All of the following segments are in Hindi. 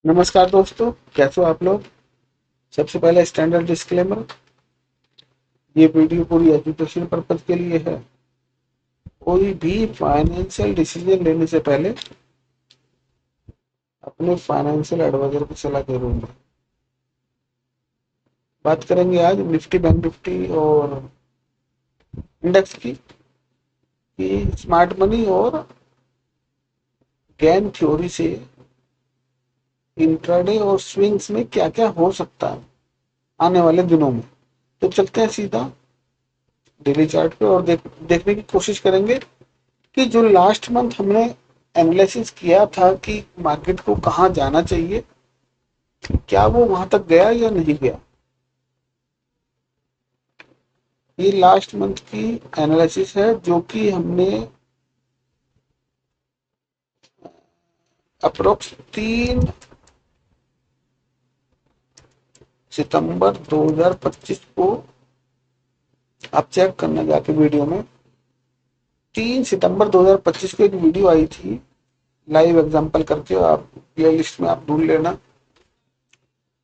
नमस्कार दोस्तों, कैसे हो आप लोग। सबसे पहले स्टैंडर्ड डिस्क्लेमर, ये वीडियो पूरी एजुकेशन पर्पज के लिए है। कोई भी फाइनेंशियल डिसीजन लेने से पहले अपने फाइनेंशियल एडवाइजर की सलाह जरूर लें। बात करेंगे आज निफ्टी बैंक निफ्टी और इंडेक्स की कि स्मार्ट मनी और गेम थ्योरी से इंट्राडे और स्विंग्स में क्या क्या हो सकता है आने वाले दिनों में। तो चलते हैं सीधा डेली चार्ट पे और देखने की कोशिश करेंगे कि जो लास्ट मंथ हमने एनालिसिस किया था कि मार्केट को कहाँ जाना चाहिए, क्या वो वहां तक गया या नहीं गया। ये लास्ट मंथ की एनालिसिस है जो कि हमने अप्रोक्स 3 सितंबर 2025 को आप चेक करना जाके वीडियो में। 3 सितंबर 2025 को एक वीडियो आई थी लाइव एग्जांपल करके, आप प्ले लिस्ट में आप ढूंढ लेना।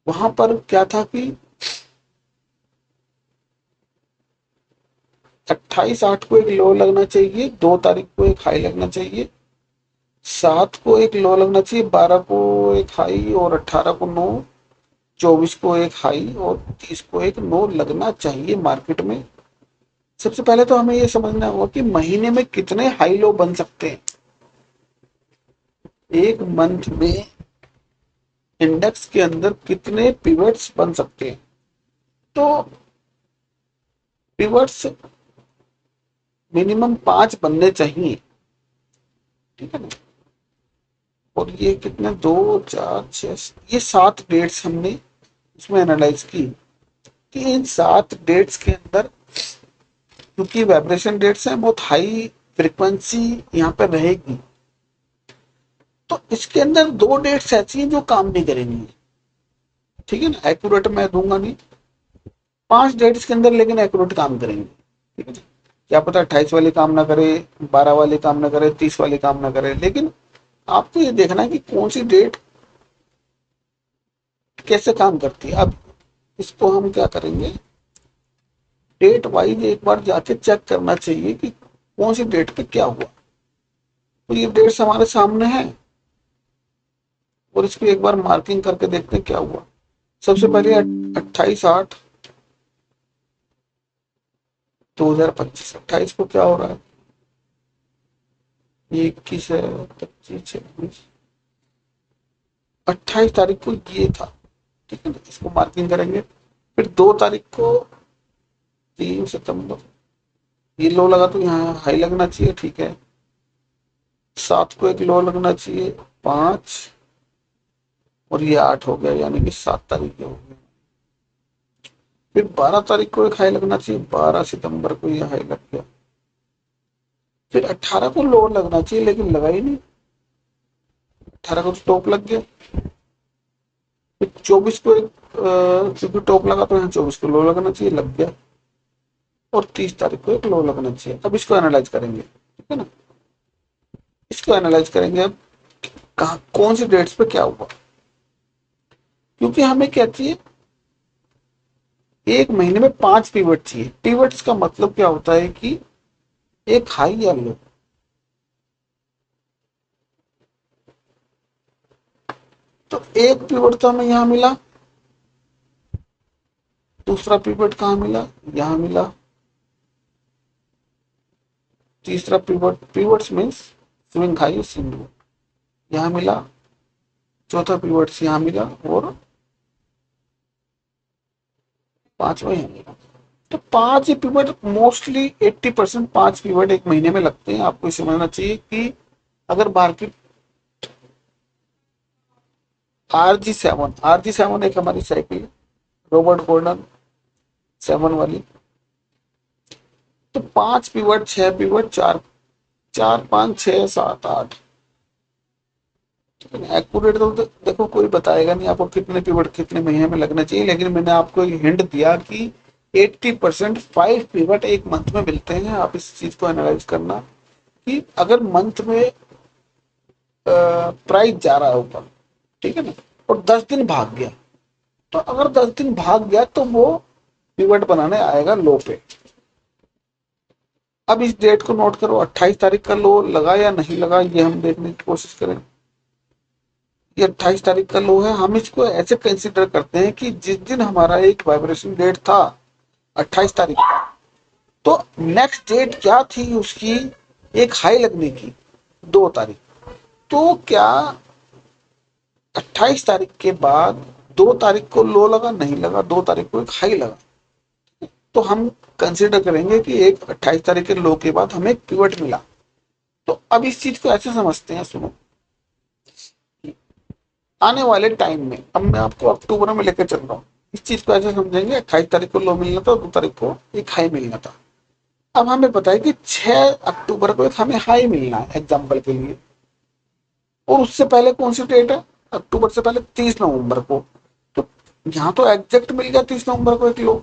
वहां पर क्या था कि 28/8 को एक लो लगना चाहिए, 2 तारीख को एक हाई लगना चाहिए, 7 को एक लो लगना चाहिए, 12 को एक हाई और 18 को नो, 24 को एक हाई और 30 को एक नो लगना चाहिए मार्केट में। सबसे पहले तो हमें यह समझना होगा कि महीने में कितने हाई लो बन सकते हैं। एक मंथ में इंडेक्स के अंदर कितने पिवट्स बन सकते हैं। तो पिवट्स मिनिमम 5 बनने चाहिए, ठीक है ना। और ये कितने, 2 4 6, ये 7 डेट्स हमने इसमें एनालाइज की कि इन 7 डेट्स के अंदर, क्योंकि वाइब्रेशन डेट्स हैं, बहुत हाई फ्रीक्वेंसी यहाँ पर रहेगी। तो इसके अंदर 2 डेट्स ऐसी हैं जो काम नहीं करेंगी, ठीक है ना। एक्यूरेट मैं दूंगा नहीं, 5 डेट्स के अंदर लेकिन एक्यूरेट काम करेंगे, ठीक है ना। क्या पता 28 वाली काम ना करे, 12 वाली काम ना करे, 30 वाली काम ना करे, लेकिन आपको ये देखना है कि कौन सी डेट कैसे काम करती है। अब इसको हम क्या करेंगे, डेट वाइज एक बार जाके चेक करना चाहिए कि कौन सी डेट पे क्या हुआ। तो ये डेट्स हमारे सामने है और इसको एक बार मार्किंग करके देखते हैं क्या हुआ। सबसे पहले 28/8/2025, 28 को क्या हो रहा है, ये 21 है, 25 26, 28 तारीख को ये था, ठीक है ना। इसको मार्किंग करेंगे। फिर 2 तारीख को, 3 सितंबर, ये लो लगा तो यहाँ हाई लगना चाहिए, ठीक है। 7 को एक लो लगना चाहिए, 5, और ये 8 हो गया, यानी कि 7 तारीख हो गया। फिर 12 तारीख को एक हाई लगना चाहिए, 12 सितंबर को ये हाई लग गया। फिर 18 को लो लगना चाहिए लेकिन लगा ही नहीं, 18 को तो टॉप लग गया। फिर 24 को एक क्योंकि टॉप लगा तो यहाँ 24 को लो लगना चाहिए, लग गया। और 30 तारीख को एक लो लगना चाहिए। अब इसको एनालाइज करेंगे, ठीक है ना। इसको एनालाइज करेंगे अब कहा कौन सी डेट्स पे क्या हुआ, क्योंकि हमें क्या चाहिए, एक महीने में 5 पिवट चाहिए। पिवट्स का मतलब क्या होता है कि एक हाई या लो। तो एक पिवट तो हमें यहां मिला, दूसरा पिवट कहां मिला, यहां मिला, तीसरा pivot, pivots means swing high swing low, यहां मिला, चौथा पिवट यहां मिला और पांचवा यहां मिला। तो 5 ही पिवट, मोस्टली 80% 5 पिवट एक महीने में लगते हैं। आपको समझना चाहिए कि अगर मार्केट RG7 एक हमारी साइकिल है, रॉबर्ट गॉर्डन 7 वाली। तो 5 पिवट, 6 पिवट, 4 4 5 6 7 8, एक्यूरेट तो देखो कोई बताएगा नहीं आपको कितने पिवट कितने महीने में लगना चाहिए, लेकिन मैंने आपको एक हिंट दिया कि 80% 5 पिवट एक मंथ में मिलते हैं। आप इस चीज को एनालाइज करना कि अगर मंथ में प्राइस जा रहा है ऊपर, ठीक है ना, और 10 दिन भाग गया, तो अगर 10 दिन भाग गया तो वो पिवट बनाने आएगा लो पे। अब इस डेट को नोट करो, 28 तारीख का लो लगा या नहीं लगा, ये हम देखने की कोशिश करें। ये 28 तारीख का लो है। हम इसको ऐसे कंसिडर करते हैं कि जिस दिन हमारा एक वाइब्रेशन डेट था 28 तारीख का, तो नेक्स्ट डेट क्या थी उसकी, एक हाई लगने की 2 तारीख। तो क्या 28 तारीख के बाद 2 तारीख को लो लगा, नहीं लगा, 2 तारीख को एक हाई लगा, तो हम कंसिडर करेंगे कि एक 28 तारीख के लो के बाद हमें पिवट मिला। तो अब इस चीज को ऐसे समझते हैं, सुनो, आने वाले टाइम में, अब मैं आपको अक्टूबर में लेकर चल रहा हूँ, इस चीज को ऐसे समझेंगे 28 तारीख को लो मिलना था और 2 तारीख को एक हाई मिलना था। अब हमें पता है कि 6 अक्टूबर को एक हमें हाई मिलना है एग्जाम्पल के लिए, और उससे पहले कौन सी डेट है, अक्टूबर से पहले 30 नवंबर को। तो यहाँ तो एग्जैक्ट मिल गया 30 नवंबर को एक लो,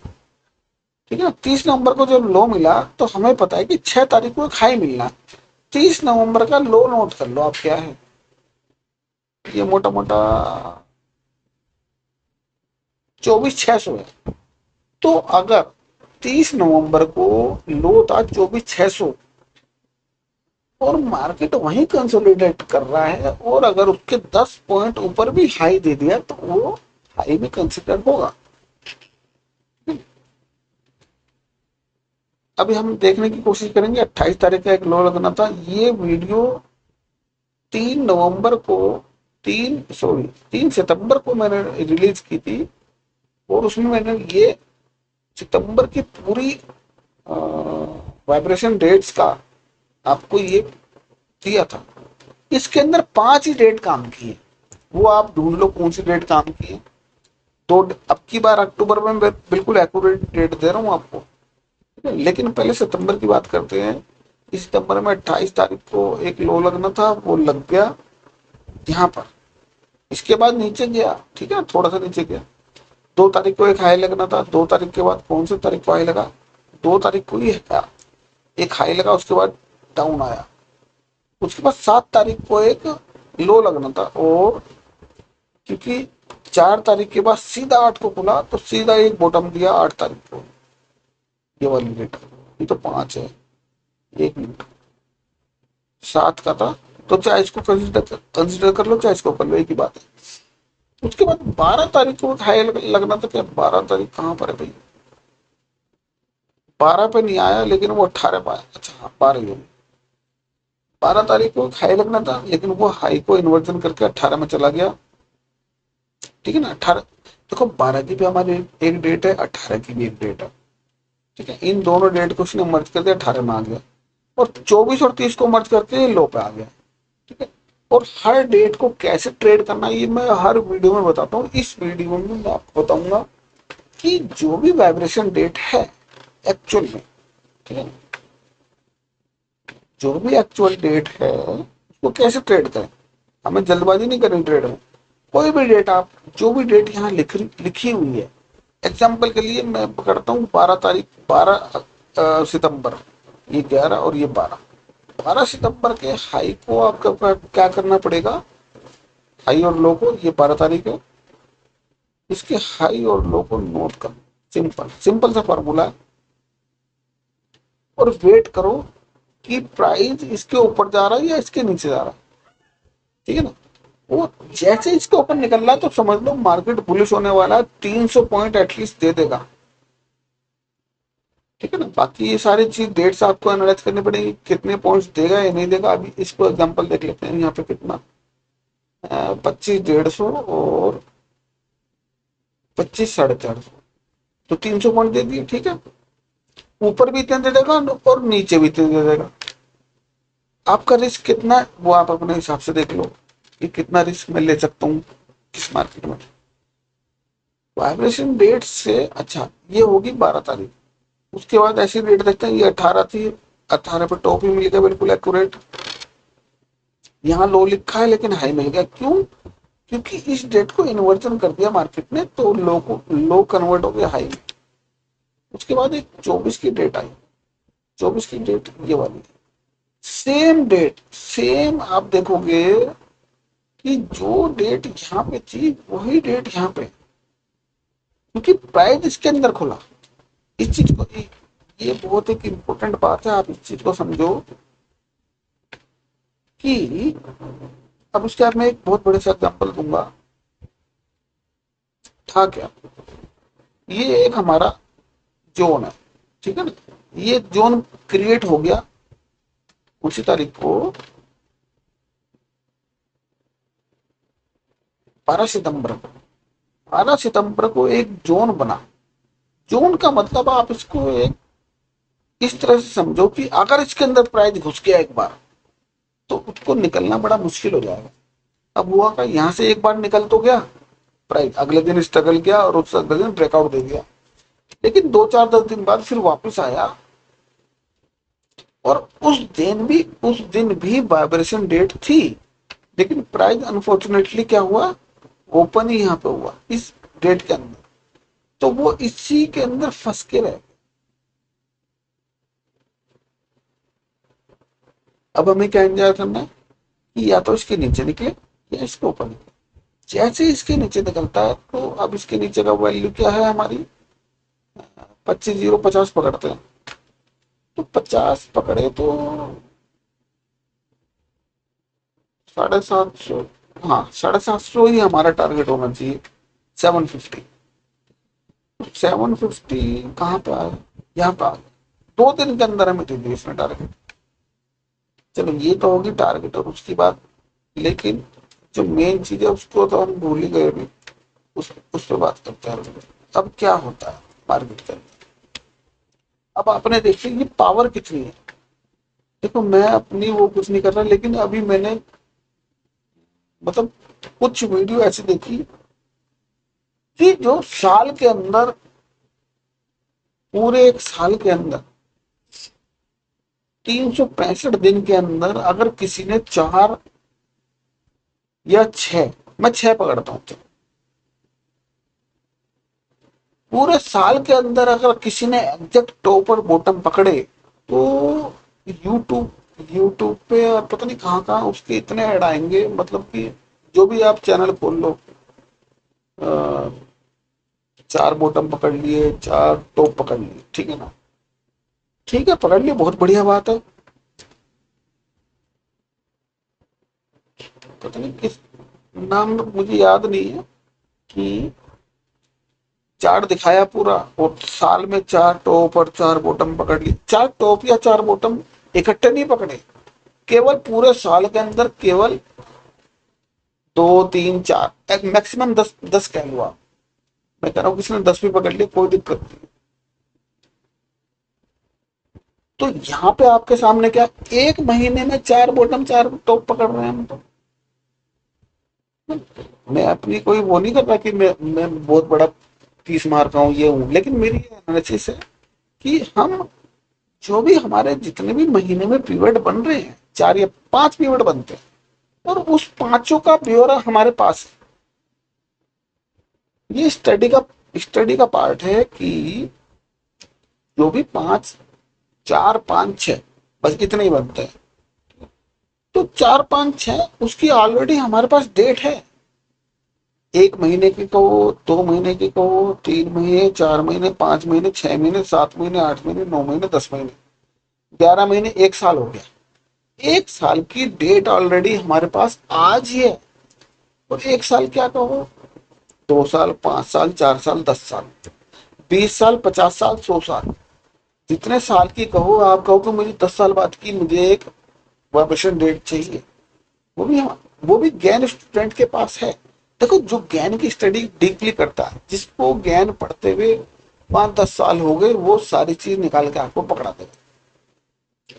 ठीक है। 30 नवंबर को जब लो मिला तो हमें पता है कि 6 तारीख को एक हाई मिलना है। 30 नवंबर का लो नोट कर लो आप, क्या है ये, मोटा मोटा 24,600 है। तो अगर 30 नवंबर को लो था 24,600 और मार्केट वहीं कंसोलिडेट कर रहा है, और अगर उसके 10 पॉइंट ऊपर भी हाई दे दिया तो वो हाई भी कंसिडर होगा। अभी हम देखने की कोशिश करेंगे, 28 तारीख का एक लो लगना था। ये वीडियो 3 नवंबर को, 3 सितंबर को मैंने रिलीज की थी, और उसमें मैंने ये सितंबर की पूरी वाइब्रेशन डेट्स का आपको ये दिया था। इसके अंदर 5 ही डेट काम की है, वो आप ढूंढ लो कौन सी डेट काम की है। तो अब की बार अक्टूबर में मैं बिल्कुल एक्यूरेट डेट दे रहा हूँ आपको, लेकिन पहले सितंबर की बात करते हैं। इस सितंबर में 28 तारीख को एक लो लगना था, वो लग गया यहाँ पर। इसके बाद नीचे गया, ठीक है, थोड़ा सा नीचे गया। 2 तारीख को एक हाई लगना था, 2 तारीख के बाद कौन सी तारीख को हाई लगा, 2 तारीख को ही एक हाई लगा, उसके बाद डाउन आया। उसके बाद 7 तारीख को एक लो लगना था, और क्योंकि 4 तारीख के बाद सीधा 8 को खुला तो सीधा एक बॉटम दिया 8 तारीख को, ये वाली डेट। ये तो 5 है, 1 मिनट, 7 का था, तो चाहे इसको कंसिडर कर लो, चाहे इसको कर लो, एक ही बात है। उसके बाद 12 तारीख को हाई लगना था। क्या 12 तारीख कहाँ पर है भाई, 12 पे नहीं आया, लेकिन वो 18 पे आया। अच्छा हाँ, 12 ही 12 तारीख को हाई लगना था, लेकिन वो हाई को इन्वर्जन करके 18 में चला गया, ठीक है ना। 18, देखो 12 की भी हमारी एक डेट है, 18 की भी एक डेट है, ठीक है। इन दोनों डेट को उसने मर्ज कर दिया, 18 में आ गया, और 24 और 30 को मर्ज करके लो पे आ गया, ठीक है। और हर डेट को कैसे ट्रेड करना ये मैं हर वीडियो में बताता हूँ। इस वीडियो में मैं आपको बताऊंगा कि जो भी वाइब्रेशन डेट है एक्चुअल में, ठीक है, जो भी एक्चुअल डेट है उसको कैसे ट्रेड करें। हमें जल्दबाजी नहीं करनी ट्रेड में। कोई भी डेट आप, जो भी डेट यहाँ लिखी हुई है, एग्जाम्पल के लिए मैं पकड़ता हूँ 12 तारीख, 12 सितंबर, ये 11 और ये 12 सितंबर के हाई को आपका क्या करना पड़ेगा, हाई और लो को, ये 12 तारीख है, इसके हाई और लो को नोट करो। सिंपल सिंपल सा फॉर्मूला है, और वेट करो कि प्राइस इसके ऊपर जा रहा है या इसके नीचे जा रहा है, ठीक है ना। वो जैसे इसके ऊपर निकल रहा है तो समझ लो मार्केट बुलिश होने वाला है, 300 पॉइंट एटलीस्ट दे देगा, ठीक है ना। बाकी ये सारी चीज डेट्स आपको एनालाइज करनी पड़ेगी, कितने पॉइंट्स देगा या नहीं देगा। अभी इसको एग्जांपल देख लेते हैं, यहाँ पे कितना 25,150 और 25,450, तो 300 पॉइंट दे दिए, ठीक है। ऊपर भी इतने दे देगा और नीचे भी इतने दे देगा। आपका रिस्क कितना है वो आप अपने हिसाब से देख लो कि कितना रिस्क मैं ले सकता हूँ किस मार्केट में। वाइब्रेशन डेट से, अच्छा ये होगी 12 तारीख, उसके बाद ऐसी डेट देखते हैं, ये 18 थी, 18 पे टॉप ही मिल गया बिल्कुल एक्यूरेट। यहाँ लो लिखा है लेकिन हाई मिल गया, क्यों, क्योंकि इस डेट को इन्वर्जन कर दिया मार्केट ने, तो लो को लो कन्वर्ट हो गया हाई में। उसके बाद एक 24 की डेट आई, 24 की डेट ये वाली, सेम डेट सेम, आप देखोगे कि जो डेट यहाँ पे थी वही डेट यहाँ पे, क्योंकि प्राइस इसके अंदर खुला। इस चीज को, ये बहुत एक इम्पोर्टेंट बात है, आप इस चीज को समझो कि अब उसके बाद मैं एक बहुत बड़े से एग्जाम्पल दूंगा। था क्या, ये एक हमारा जोन है, ठीक है ना, ये जोन क्रिएट हो गया उसी तारीख को 12 सितंबर को। 12 सितंबर को एक जोन बना। जोन का मतलब आप इसको एक इस तरह से समझो कि अगर इसके अंदर प्राइस घुस गया एक बार तो उसको निकलना बड़ा मुश्किल हो जाएगा। अब हुआ का यहाँ से एक बार निकल तो गया प्राइस, अगले दिन स्ट्रगल किया और उस अगले दिन ब्रेकआउट दे दिया, लेकिन 2 4 10 दिन बाद फिर वापस आया। और उस दिन भी वाइब्रेशन डेट थी, लेकिन प्राइस अनफॉर्चुनेटली क्या हुआ, ओपन ही यहाँ पे हुआ इस डेट के अंदर, तो वो इसी के अंदर फंस के रहे। अब हमें क्या एंजॉय करना है कि या तो इसके नीचे निकले या इसके ऊपर निकले। जैसे इसके नीचे निकलता है तो अब इसके नीचे का वैल्यू क्या है हमारी, 25 0 50 पकड़ते हैं, तो 50 पकड़े तो 750, हाँ 750 ही हमारा टारगेट होना चाहिए। 750, 750 कहाँ पे आया, यहाँ पे आ गया। 2 दिन के अंदर हमें दे दिया इसने टारगेट। चलो ये तो होगी टारगेट और उसकी बात, लेकिन जो मेन चीज है उसको तो हम भूल ही गए अभी, उस पर बात करते हैं। अब क्या होता है मार्केट के अंदर, अब आपने देखिए ये पावर कितनी है। देखो मैं अपनी वो कुछ नहीं कर रहा, लेकिन अभी मैंने मतलब कुछ वीडियो ऐसी देखी कि जो साल के अंदर, पूरे एक साल के अंदर 365 दिन के अंदर अगर किसी ने 4 या 6, मैं 6 पकड़ता हूँ, पूरे साल के अंदर अगर किसी ने एग्जैक्ट टॉप और बॉटम पकड़े तो यूट्यूब पे और पता नहीं कहाँ कहाँ उसके इतने ऐड आएंगे, मतलब कि जो भी आप चैनल खोल लो, 4 बॉटम पकड़ लिए, 4 टॉप पकड़ लिए, ठीक है ना, ठीक है पकड़ लिए, बहुत बढ़िया बात है। पता नहीं किस नाम, मुझे याद नहीं है कि चार्ट दिखाया पूरा और साल में 4 टॉप और 4 बॉटम पकड़ ली। 4 टॉप या 4 बॉटम इकट्ठे नहीं पकड़े, केवल पूरे साल के अंदर केवल 2 3 4 मैक्सिमम 10 कह लो आप। मैं कह रहा हूँ किसी ने 10 भी पकड़ लिया कोई दिक्कत नहीं। तो यहाँ पे आपके सामने क्या, एक महीने में 4 बॉटम 4 टॉप पकड़ रहे हैं हम तो। मैं अपनी कोई वो नहीं कर रहा कि मैं बहुत बड़ा 30 मार का हूँ ये हूँ, लेकिन मेरी एनालिसिस है कि हम जो भी हमारे जितने भी महीने में पीरियड बन रहे हैं, 4 या 5 पीरियड बनते हैं, और उस पांचों का ब्यौरा हमारे पास है। ये स्टडी का पार्ट है कि जो भी 5 4 5 6 बस इतने ही बनते हैं, तो 4 5 6 उसकी ऑलरेडी हमारे पास डेट है। 1 महीने की कहो, 2 महीने की कहो, 3 महीने, 4 महीने, 5 महीने, 6 महीने, 7 महीने, 8 महीने, 9 महीने, 10 महीने, 11 महीने, एक साल हो गया। एक साल की डेट ऑलरेडी हमारे पास आज ही है। और एक साल क्या कहो, 2 साल, 5 साल, 4 साल, 10 साल, 20 साल, 50 साल, 100 साल, जितने साल की कहो। आप कहो कि मुझे 10 साल बाद की मुझे एक वाइब्रेशन डेट चाहिए, वो भी वो भी ज्ञान स्टूडेंट के पास है। देखो जो ज्ञान की स्टडी डीपली करता है, जिसको ज्ञान पढ़ते हुए 5 10 साल हो गए, वो सारी चीज निकाल के आपको पकड़ा देगा,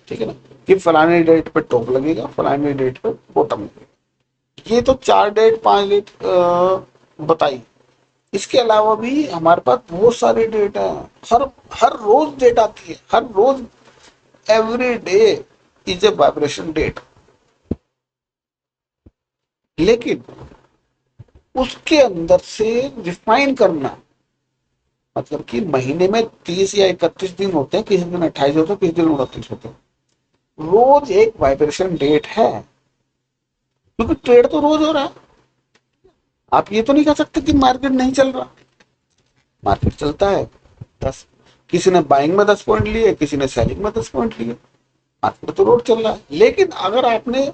ठीक है ना, कि फलाने डेट पे टॉप लगेगा, फलाने डेट पे बॉटम लगेगा। ये तो 4 डेट 5 डेट बताई। इसके अलावा भी हमारे पास बहुत सारे डेट है। हर हर रोज डेट आती है, हर रोज, every day is a vibration date. लेकिन उसके अंदर से रिफाइन करना, मतलब कि महीने में 30 या 31 दिन होते हैं, किसी दिन 28 होते हैं, किसी दिन 29 होते हैं, रोज एक वाइब्रेशन डेट है। क्योंकि ट्रेड तो रोज हो रहा है। आप ये तो नहीं कह सकते कि मार्केट नहीं चल रहा, मार्केट चलता है। 10, किसी ने बाइंग में 10 पॉइंट लिए, किसी ने सेलिंग में 10 पॉइंट लिए, मार्केट तो रोज चल रहा है। लेकिन अगर आपने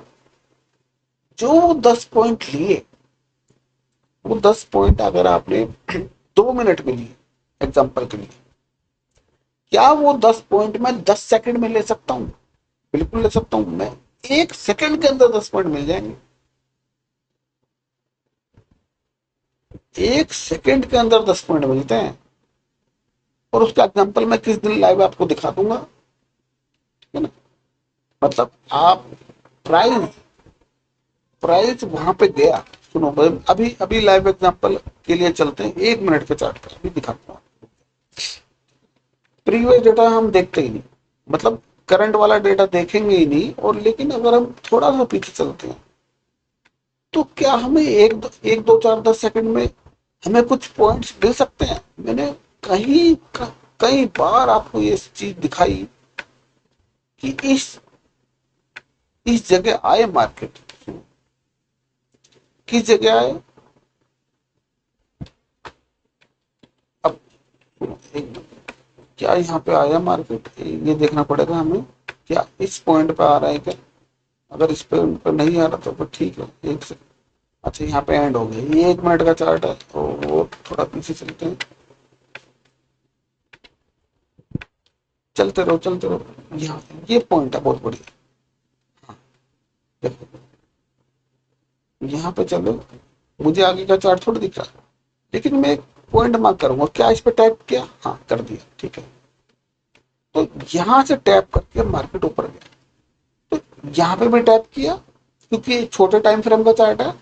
जो 10 पॉइंट लिए, वो 10 पॉइंट अगर आपने 2 मिनट में लिए, एग्जाम्पल के लिए, क्या वो 10 पॉइंट मैं 10 सेकंड में ले सकता हूँ? बिल्कुल ले सकता हूँ। मैं 1 सेकंड के अंदर 10 पॉइंट मिल जाएंगे। 1 सेकंड के अंदर 10 पॉइंट मिलते हैं। और उसका एग्जाम्पल मैं किस दिन लाइव आपको दिखा दूंगा, है ना। मतलब आप प्राइस प्राइस वहां पे गया। सुनो, अभी अभी लाइव एग्जांपल के लिए चलते हैं, 1 मिनट के चार्ट पे अभी दिखाता हूँ। प्रीवियस डेटा हम देखते ही नहीं, मतलब करंट वाला डेटा देखेंगे ही नहीं। और लेकिन अगर हम थोड़ा सा पीछे चलते हैं, तो क्या हमें एक दो चार 10 सेकंड में हमें कुछ पॉइंट्स मिल सकते हैं? मैंने कहीं कई बार आपको ये चीज दिखाई कि इस जगह आए मार्केट, किस जगह आए। अब एक, क्या यहाँ पे आया मार्केट, ये देखना पड़ेगा हमें। क्या इस पॉइंट पे आ रहा है क्या? अगर इस पॉइंट पे नहीं आ रहा तो फिर ठीक है। एक से अच्छा, यहाँ पे एंड हो गया। ये 1 मिनट का चार्ट है, तो वो थोड़ा पीछे चलते हैं। चलते रहो चलते रहो, यहाँ ये पॉइंट है बहुत बढ़िया। हाँ, देखो यहाँ पे चलो, मुझे आगे का चार्ट थोड़ा दिख रहा है, लेकिन मैं एक पॉइंट मार्क करूंगा। क्या इस पे टैप किया? हाँ कर दिया, ठीक है। तो यहाँ से टैप करके मार्केट ऊपर गया। तो यहाँ पे भी टैप किया, क्योंकि छोटे टाइम फ्रेम का चार्ट है।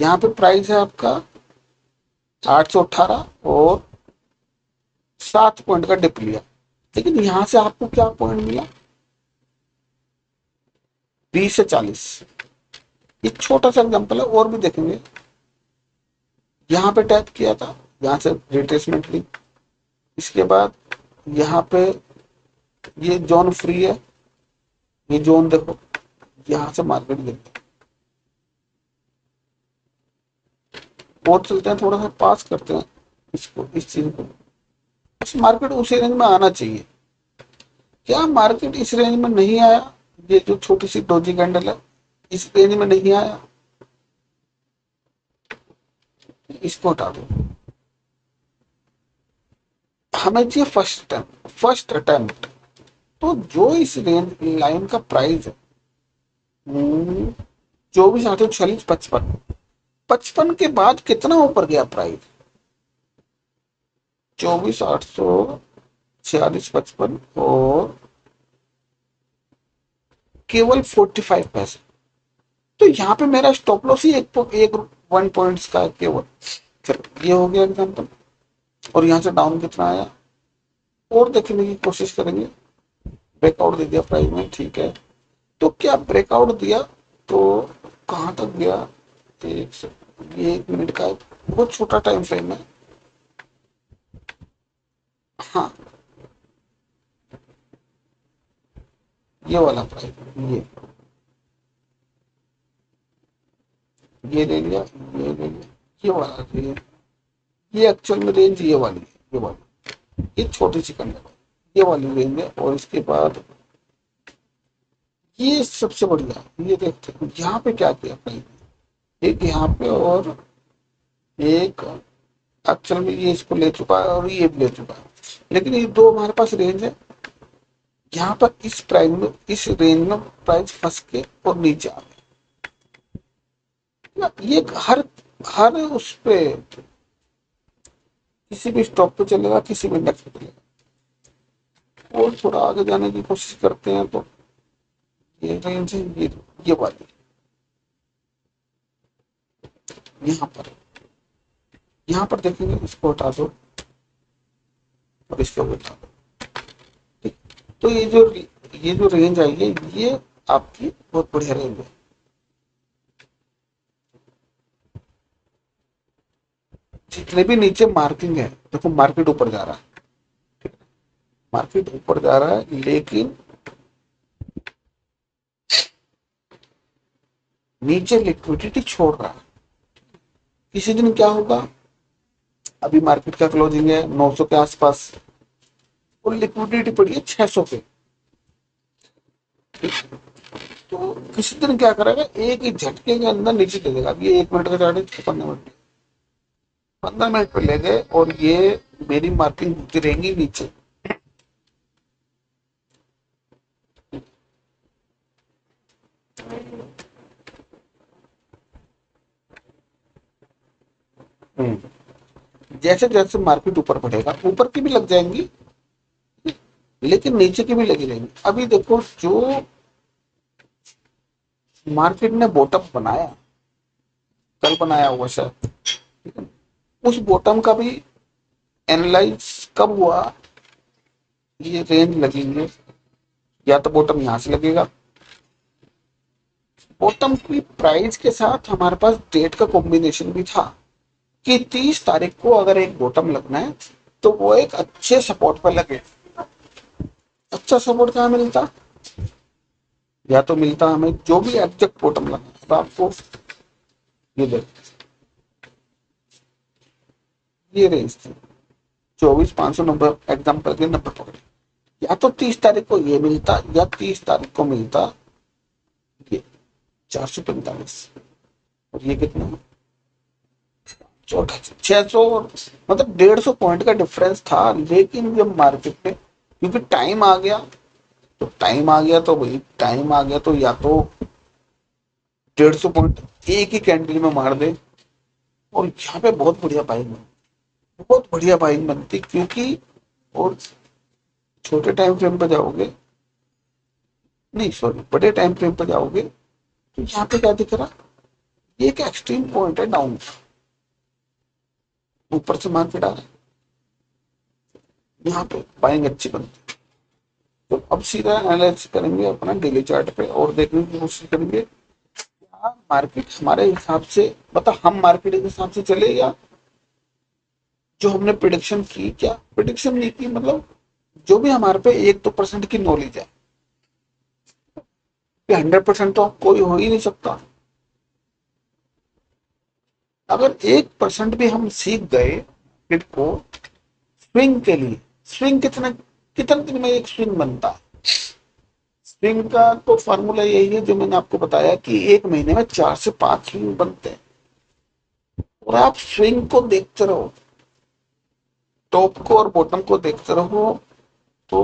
यहाँ पे प्राइस है आपका 818, और 7 पॉइंट का डिप लिया। लेकिन यहां से आपको क्या पॉइंट मिला? 20 से 40। ये छोटा सा एग्जांपल है, और भी देखेंगे। यहाँ पे टैप किया था, यहाँ से रिट्रेसमेंट ली। इसके बाद यहाँ पे ये जोन फ्री है, ये जोन देखो, यहाँ से मार्केट गिरती है। और चलते हैं, थोड़ा सा पास करते हैं इसको, इस चीज को। इस मार्केट उस रेंज में आना चाहिए। क्या मार्केट इस रेंज में नहीं आया? ये जो छोटी सी डोजी कैंडल है, इस रेंज में नहीं आया, इसको हटा दो। हमें चाहिए फर्स्ट अटेम्प्ट। तो जो इस रेंज लाइन का प्राइस है, 24, 8, 46, 55, 55 के बाद कितना ऊपर गया प्राइस? 24, 846, 55 और केवल 45 पैसे। तो यहाँ पे मेरा स्टॉप लॉस ही एक 1 पॉइंट का केवल। फिर ये हो गया एग्जाम्पल। और यहाँ से डाउन कितना आया, और देखने की कोशिश करेंगे। ब्रेकआउट दे दिया प्राइस में, ठीक है। तो क्या ब्रेकआउट दिया तो कहां तक गया? एक से, ये 1 मिनट का बहुत छोटा टाइम फ्रेम है। हाँ, ये वाला प्राइस, ये ले लिया, ये ले लिया, ये वाला रेंज, ये एक्चुअल में रेंज ये वाली है, ये वाली, ये छोटी सी कंडल है, ये वाली रेंज है। और इसके बाद ये सबसे बढ़िया, ये देखते हैं यहाँ पे क्या किया प्राइस, एक यहाँ पे, और एक एक्चुअल में ये इसको ले चुका है, और ये भी ले चुका है। लेकिन ये दो हमारे पास रेंज है। यहाँ पर इस प्राइस में, इस रेंज में प्राइस फंस के और नीचे आ गया। ये हर हर उस पे, किसी भी स्टॉक पे चलेगा, किसी भी इंडेक्स पे चलेगा। और थोड़ा आगे जाने की कोशिश करते हैं, तो ये रेंज है, ये वाली, यहाँ पर, यहाँ पर देखेंगे, इसको हटा दो और इसको हटा दो, ठीक। तो ये जो रेंज आई है, ये आपकी बहुत बढ़िया रेंज है। जितने भी नीचे मार्किंग है, देखो मार्केट ऊपर जा रहा है, मार्केट ऊपर जा रहा है, लेकिन नीचे लिक्विडिटी छोड़ रहा है। किसी दिन क्या होगा, अभी मार्केट का क्लोजिंग है 900 के आसपास और लिक्विडिटी पड़ी है 600 पे, तो किसी दिन क्या करेगा, एक ही झटके के अंदर नीचे दे देगा। अब ये 1 मिनट का चार्ट है, 15 मिनट, 15 मिनट पे ले गए और ये मेरी मार्किंग होती रहेंगी नीचे। जैसे जैसे मार्केट ऊपर बढ़ेगा, ऊपर की भी लग जाएंगी लेकिन नीचे की भी लगी रहेंगी। अभी देखो जो मार्केट ने बॉटम बनाया, कल बनाया हुआ शायद, ठीक है, उस बॉटम का भी एनालाइज कब हुआ, ये रेंज लगेंगे, या तो बॉटम यहां से लगेगा, बॉटम की प्राइस के साथ हमारे पास डेट का कॉम्बिनेशन भी था कि 30 तारीख को अगर एक बॉटम लगना है तो वो एक अच्छे सपोर्ट पर लगे। अच्छा सपोर्ट कहाँ मिलता, या तो मिलता हमें जो भी एग्जैक्ट बॉटम लगना है, तो आपको ये देख, ये रेंज थी 24,590, एग्जाम्पल के 90 पकड़े, या तो 30 तारीख को ये मिलता या 30 तारीख को मिलता ये 445, और ये कितना, 600, मतलब 150 पॉइंट का डिफरेंस था। लेकिन जब मार्केट में, क्योंकि टाइम आ गया, तो टाइम आ गया तो भाई टाइम आ गया तो या तो 150 पॉइंट एक ही कैंडल में मार दे, और यहाँ पे बहुत बढ़िया बाइंग बनती, बहुत बढ़िया बाइंग बनती, क्योंकि और छोटे टाइम फ्रेम पर जाओगे, नहीं सॉरी बड़े टाइम फ्रेम पर जाओगे तो यहाँ पे क्या दिख रहा, ये एक एक्सट्रीम पॉइंट है डाउन, ऊपर से मार्केट आ रहा है, यहाँ पे बाइंग अच्छी बनती। तो अब सीधा एनालिसिस करेंगे अपना डेली चार्ट पे और देखने की कोशिश करेंगे क्या मार्केट हमारे हिसाब से, मतलब हम मार्केट के हिसाब से चले, या जो हमने प्रिडिक्शन की, क्या प्रिडिक्शन नहीं की, मतलब जो भी हमारे पे 1-2% की नॉलेज है, 100% तो कोई हो ही नहीं सकता। अगर 1% भी हम सीख गए फिर को स्विंग के लिए, स्विंग कितने कितने दिन में एक स्विंग बनता है, स्विंग का तो फॉर्मूला यही है जो मैंने आपको बताया कि एक महीने में 4 से 5 स्विंग बनते हैं, और आप स्विंग को देखते रहो, टॉप को और बॉटम को देखते रहो। तो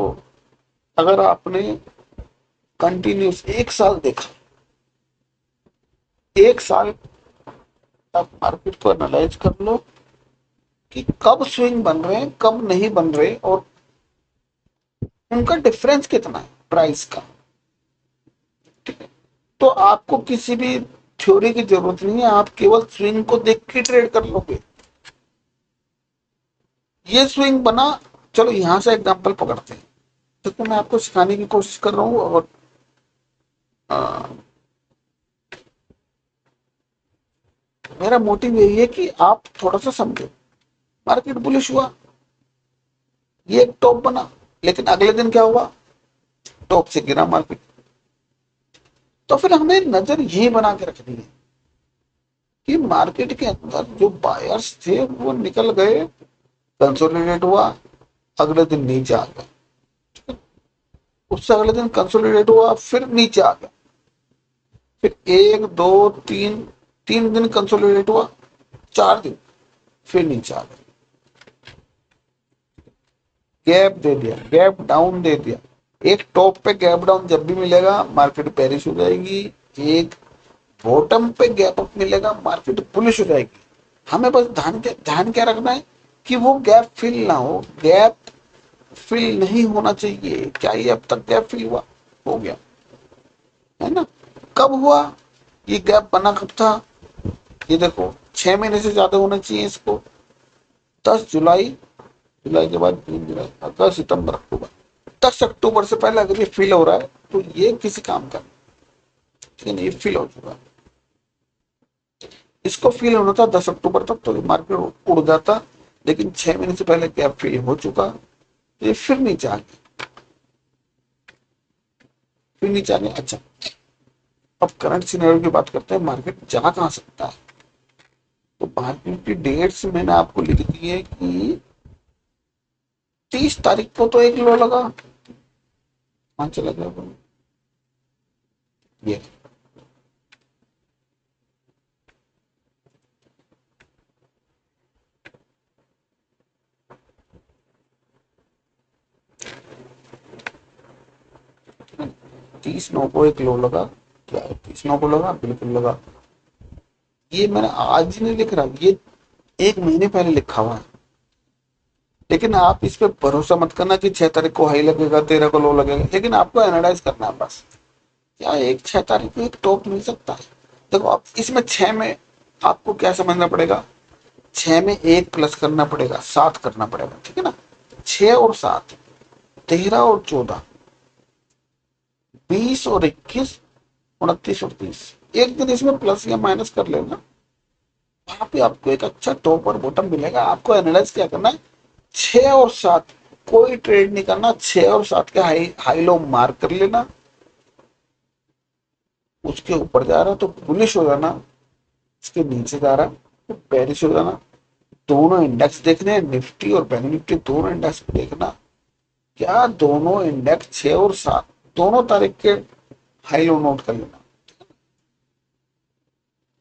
अगर आपने कंटिन्यूस 1 साल देखा, 1 साल आप मार्केट को एनालाइज कर लो कि कब स्विंग बन रहे हैं कब नहीं बन रहे, और उनका डिफरेंस कितना है प्राइस का, ठीक है। तो आपको किसी भी थ्योरी की जरूरत नहीं है, आप केवल स्विंग को देख के ट्रेड कर लोगे। ये स्विंग बना, चलो यहां से एग्जांपल पकड़ते हैं, तो मैं आपको सिखाने की कोशिश कर रहा हूँ, और आ, मेरा मोटिव यही है कि आप थोड़ा सा समझो। मार्केट बुलिश हुआ, ये एक टॉप बना, लेकिन अगले दिन क्या हुआ, टॉप से गिरा मार्केट। तो फिर हमें नजर यही बना के रखनी है कि मार्केट के अंदर जो बायर्स थे वो निकल गए, कंसोलिडेट हुआ, अगले दिन नीचे आ गया, उससे अगले दिन कंसोलिडेट हुआ फिर नीचे आ गया, फिर 1 2 3, 3 दिन कंसोलिडेट हुआ, 4 दिन फिर नीचे आ गया, गैप दे दिया, गैप डाउन दे दिया। एक टॉप पे गैप डाउन जब भी मिलेगा मार्केट पेरिश हो जाएगी, एक बॉटम पे गैप अप मिलेगा मार्केट बुलिश हो जाएगी। हमें बस ध्यान क्या रखना है कि वो गैप फिल ना हो, गैप फिल नहीं होना चाहिए। क्या ये अब तक गैप फिल हुआ, हो गया है ना, कब हुआ, ये गैप बना कब था, ये देखो 6 महीने से ज्यादा होना चाहिए इसको, 10 जुलाई, जुलाई के बाद जून जुलाई अगस्त सितंबर अक्टूबर, 10 अक्टूबर से पहले अगर ये फिल हो रहा है तो ये किसी काम का, लेकिन ये फिल हो चुका है, इसको फील होना था 10 अक्टूबर तक तो मार्केट उड़ जाता, लेकिन 6 महीने से पहले गैप फील हो चुका, तो ये फिर नीचे आ गया, फिर नीचे आ गया। अच्छा, अब करंट सिनेरियो की बात करते हैं, मार्केट जा कहां सकता है। तो मार्केट की डेट्स मैंने आपको लिख दी है कि 30 तारीख को तो एक लो लगा, कहां चला गया वो? ये 30/9 को एक लो लगा। क्या है, 30/9 को लगा, बिल्कुल लगा। ये मैंने आज नहीं लिख रहा, ये 1 महीने पहले लिखा हुआ है। लेकिन आप इस पे भरोसा मत करना कि 6 तारीख को हाई लगेगा, 13 को लो लगेगा, लेकिन आपको एनालाइज करना है बस। क्या एक 6 तारीख को एक टॉप मिल सकता है? देखो, आप इसमें 6 में आपको क्या समझना पड़ेगा, 6 में 1 प्लस करना पड़ेगा, 7 करना पड़ेगा, ठीक है ना। 6 और 7, 13 और 14, 20 और 21, 29 और 30, एक दिन इसमें प्लस या माइनस कर लेना। वहां पे आपको एक अच्छा टॉप और बॉटम मिलेगा। आपको एनालाइज क्या करना है, 6 और 7, कोई ट्रेड नहीं करना, 6 और 7 के हाई हाई लो मार्क कर लेना। उसके ऊपर जा रहा तो बुलिश हो जाना, उसके नीचे जा रहा तो बेरिश हो जाना। दोनों इंडेक्स देखने हैं, निफ्टी और बैंक निफ्टी दोनों इंडेक्स को देखना। क्या दोनों इंडेक्स 6 और 7 दोनों तारीख के हाई लो नोट कर लेना।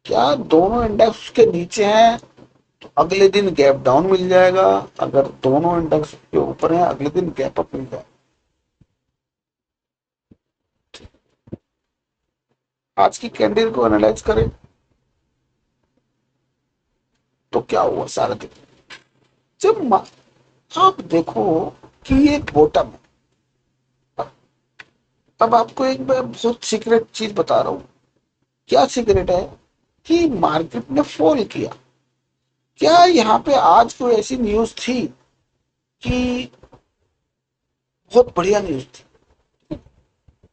क्या दोनों इंडेक्स के नीचे हैं तो अगले दिन गैप डाउन मिल जाएगा। अगर दोनों इंडेक्स के ऊपर है अगले दिन गैप अप मिल जाएगा। आज की कैंडल को एनालाइज करें तो क्या हुआ सारा दिन, जब आप देखो कि ये एक बॉटम है। अब आपको एक मैं बहुत सीक्रेट चीज बता रहा हूं। क्या सीक्रेट है कि मार्केट ने फॉल किया। क्या यहाँ पे आज कोई ऐसी न्यूज थी कि बहुत बढ़िया न्यूज थी,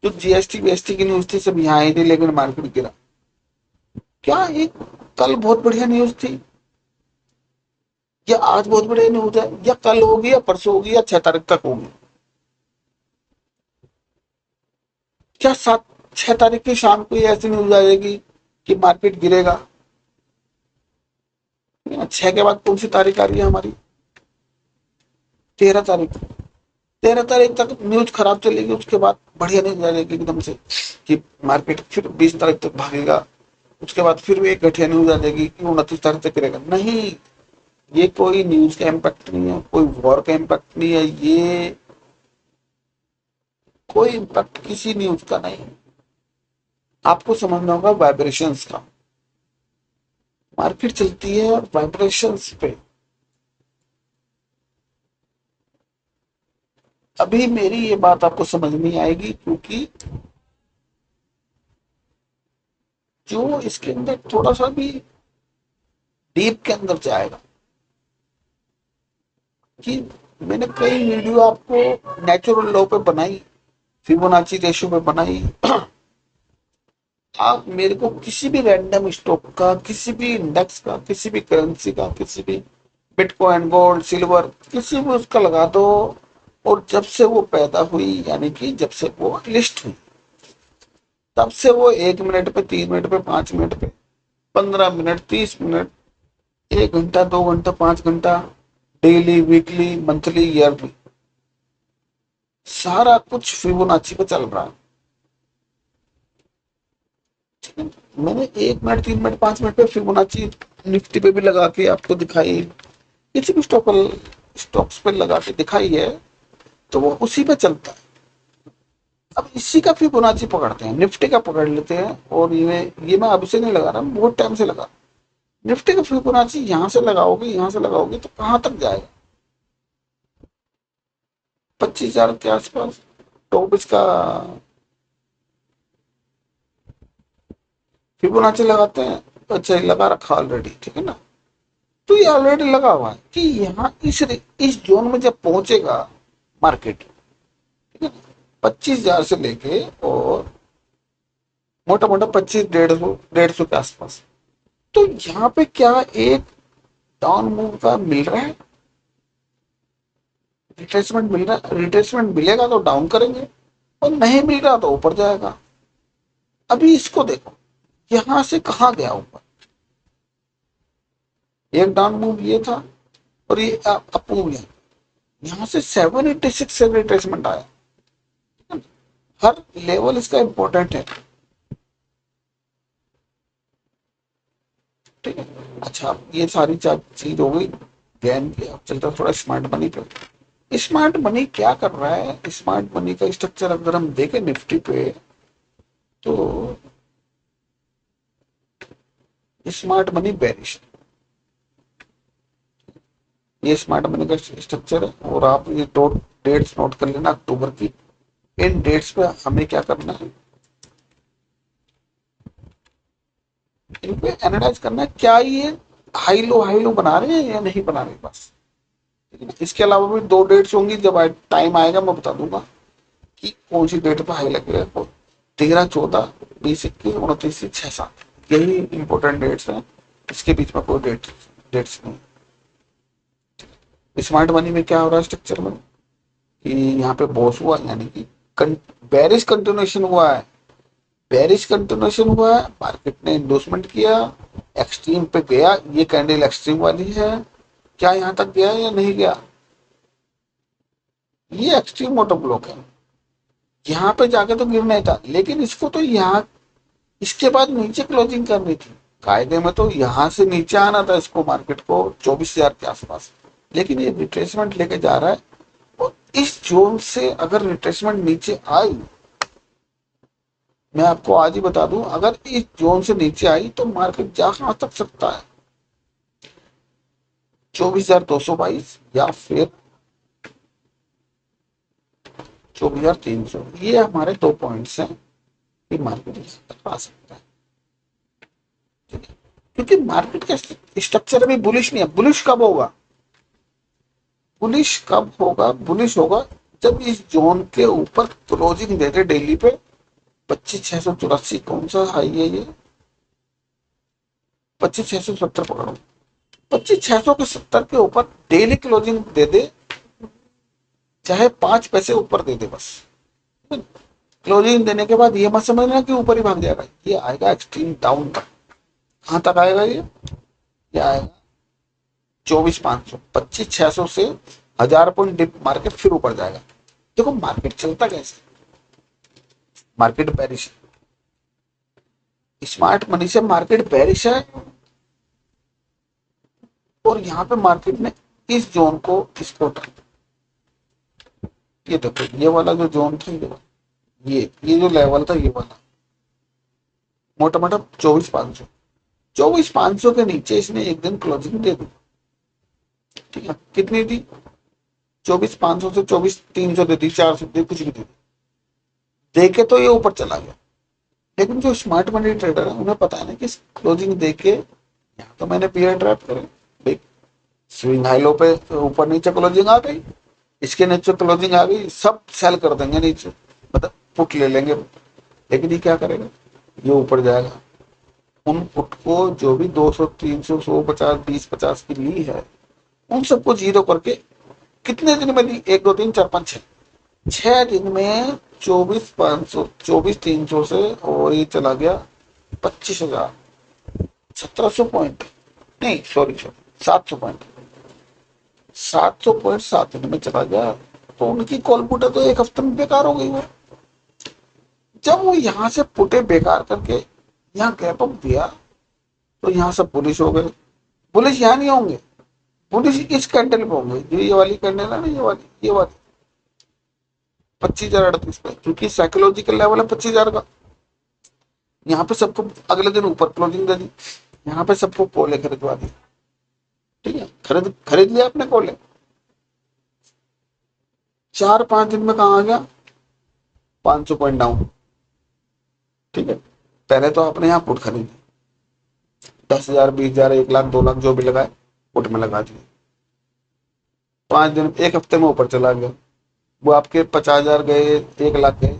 जो जीएसटी बीएसटी की न्यूज थी सब यहाँ आई थी लेकिन मार्केट गिरा? क्या एक कल बहुत बढ़िया न्यूज थी, या आज बहुत बढ़िया न्यूज है, या कल होगी या परसों होगी या 6 तारीख तक होगी? क्या 6 तारीख की शाम को ऐसी न्यूज आएगी कि मार्केट गिरेगा? 6 के बाद कौन सी तारीख आ रही है हमारी? 13 तारीख। 13 तारीख तक न्यूज खराब चलेगी, उसके बाद बढ़िया न्यूज आ जाएगी एकदम से कि मार्केट फिर 20 तारीख तक भागेगा। उसके बाद फिर एक घटिया न्यूज आ जाएगी कि 29 तारीख तक गिरेगा। नहीं, ये कोई न्यूज का इम्पैक्ट नहीं है, कोई वॉर का इम्पैक्ट नहीं है, ये कोई इम्पैक्ट किसी न्यूज का नहीं है। आपको समझना होगा वाइब्रेशंस का। मार्केट चलती है वाइब्रेशंस पे। अभी मेरी ये बात आपको समझ नहीं आएगी क्योंकि जो इसके अंदर थोड़ा सा भी डीप के अंदर जाएगा, कि मैंने कई वीडियो आपको नेचुरल लॉ पे बनाई, फिबोनाची रेशियो पे बनाई। आप मेरे को किसी भी रैंडम स्टॉक का, किसी भी इंडेक्स का, किसी भी करेंसी का, किसी भी बिटकॉइन गोल्ड सिल्वर किसी भी उसका लगा दो, और जब से वो पैदा हुई यानी कि जब से वो लिस्ट हुई तब से वो 1 मिनट पे, 3 मिनट पे, 5 मिनट पे, 15 मिनट, 30 मिनट, 1 घंटा, 2 घंटा, 5 घंटा, डेली, वीकली, मंथली, ईयरली, सारा कुछ फिबोनाची पे चल रहा है। ठीक है, मैंने 1 मिनट, 3 मिनट, 5 मिनट पे फिबोनाची निफ्टी पे भी लगा के आपको दिखाई, किसी भी स्टॉक्स पे लगा के दिखाई है, तो वो उसी पे चलता है। अब इसी का फिबोनाची पकड़ते हैं, निफ्टी का पकड़ लेते हैं। और ये मैं अभी से नहीं लगा रहा, बहुत टाइम से लगा। निफ्टी का फिबोनाची यहाँ से लगाओगे, यहाँ से लगाओगे तो कहां तक जाएगा? 25,000 के आसपास टॉप इसका फिबोनाची लगाते हैं। अच्छा, ये लगा रखा ऑलरेडी, ठीक है ना। तो ये ऑलरेडी लगा हुआ है कि यहाँ इस जोन में जब पहुंचेगा मार्केट, ठीक है, 25,000 से लेके और मोटा मोटा 25, 150 के आसपास। तो यहाँ पे क्या एक डाउन मूव का मिल रहा है, रिट्रेसमेंट मिल रहा है? रिट्रेसमेंट मिलेगा तो डाउन करेंगे, और नहीं मिल रहा तो ऊपर जाएगा। अभी इसको देखो, यहां से कहां गया ऊपर, एक डाउन मूव ये था और ये अप मूव यहाँ से 786 से रिट्रेसमेंट आया। हर लेवल इसका इंपॉर्टेंट है, ठीक है। अच्छा, ये सारी चीज हो गई गेम की। अब चलता थोड़ा स्मार्ट मनी पे। स्मार्ट मनी क्या कर रहा है, स्मार्ट मनी का स्ट्रक्चर अगर हम देखें निफ्टी पे, तो स्मार्ट मनी बेरिश, ये स्मार्ट मनी का स्ट्रक्चर है। और आप ये दो डेट्स नोट कर लेना अक्टूबर की। इन डेट्स पे हमें क्या करना है, इन पे एनालाइज करना है, क्या ये हाई लो बना रहे हैं या नहीं बना रहे, बस। इसके अलावा भी दो डेट्स होंगी, जब टाइम आएगा मैं बता दूंगा कि कौन सी डेट पे हाई लगेगा। 13, 14, 20, 21, 29, 6, 7 यही इंपॉर्टेंट डेट्स हैं। इसके बीच में कोई डेट्स नहीं। स्मार्ट मनी में क्या हो रहा है स्ट्रक्चर में, कि यहाँ पे बॉस हुआ, यानी कि बेरिश कंटिन्यूएशन हुआ है। बेरिश कंटिन्यूएशन हुआ है, मार्केट ने इंडोसमेंट किया, एक्सट्रीम पे गया, ये कैंडल एक्सट्रीम वाली है। क्या यहाँ तक गया या नहीं गया, ये एक्सट्रीम मोटो ब्लॉक है। यहाँ पे जाके तो गिरना ही था, लेकिन इसको तो यहाँ, इसके बाद नीचे क्लोजिंग करनी थी। कायदे में तो यहाँ से नीचे आना था इसको, मार्केट को 24,000 के आसपास। लेकिन ये रिट्रेसमेंट लेके जा रहा है। और इस जोन से अगर रिट्रेसमेंट नीचे आई, मैं आपको आज ही बता दूं, अगर इस जोन से नीचे आई तो मार्केट जा कहां तक सकता है, 24,222 या फिर 24,300। ये हमारे दो पॉइंट्स हैं कि मार्केट आ सकता है, ठीक है। क्योंकि मार्केट का स्ट्रक्चर अभी बुलिश नहीं है। बुलिश कब होगा, बुलिश कब होगा, बुलिश होगा जब इस जोन के ऊपर क्लोजिंग दे दे डेली पे। 25,684 कौन सा हाई है ये, 25,670 पकड़ो, 25,670 के ऊपर डेली क्लोजिंग दे दे, चाहे 5 पैसे ऊपर दे दे बस। क्लोजिंग देने के बाद ये मत समझना कि ऊपर ही भाग जाएगा, ये आएगा एक्सट्रीम डाउन तक। कहां तक आएगा ये आएगा 24,500, 25,600 से 1,000 पॉइंट डिप मार्केट फिर ऊपर जाएगा। देखो मार्केट चलता कैसे, मार्केट बेरिश है, स्मार्ट मनी से मार्केट बेरिश है। और यहाँ पे मार्केट ने इस जोन को, इसको, ये देखो ये वाला जो जोन था, ये जो लेवल था, ये वाला मोटा मोटा 24,500, 24,500 के नीचे इसने एक दिन क्लोजिंग दे दी, ठीक है। कितनी दी, 24,500 से 24,300 दे दी, 400 दे, कुछ भी दे दी, देके तो ये ऊपर चला गया। लेकिन जो स्मार्ट मनी ट्रेडर है उन्हें पता है ना कि क्लोजिंग देके, यहाँ तो मैंने पीआर ट्रैप करे भाई, स्विंग हाई लो पे ऊपर नीचे क्लोजिंग आ गई, इसके नीचे क्लोजिंग आ गई, सब सेल कर देंगे नीचे, मतलब पुट ले लेंगे। लेकिन ये क्या करेगा, ये ऊपर जाएगा, उन पुट को जो भी 200, 300, 150, 20, 50 की ली है, उन सबको जीरो करके कितने दिन में दी, 1, 2, 3, 4, 5, 6 दिन में 24,500, 24,300 से, और ये चला गया 25,000, 1,700 पॉइंट, नहीं सॉरी 700 पॉइंट, 700 पॉइंट 7 दिन में चला गया। तो उनकी कॉल पुट तो एक हफ्ते में बेकार हो गई वो। जब वो यहाँ से पुटे बेकार करके यहाँ गैप अप दिया, तो यहाँ सब बुलिश हो गए। बुलिश यहाँ नहीं होंगे, बुलिश इस कैंडल पे होंगे, जो ये वाली कैंडल है ना, ये वाली 25,038 पे, क्योंकि साइकोलॉजिकल लेवल है 25,000 का। यहाँ पे सबको अगले दिन ऊपर क्लोजिंग दे दी, यहाँ पे सबको कोले खरीदवा दी, ठीक है। खरीद खरीद लिया अपने कोले, 4-5 दिन में कहा आ गया 500 पॉइंट डाउन, ठीक है। पहले तो आपने यहाँ पुट खरीदी, 10,000, 20,000, 1 लाख, 2 लाख जो भी लगाए पुट में लगा दिए, 5 दिन, एक हफ्ते में ऊपर चला गया। वो आपके 50,000 गए, 1 लाख गए,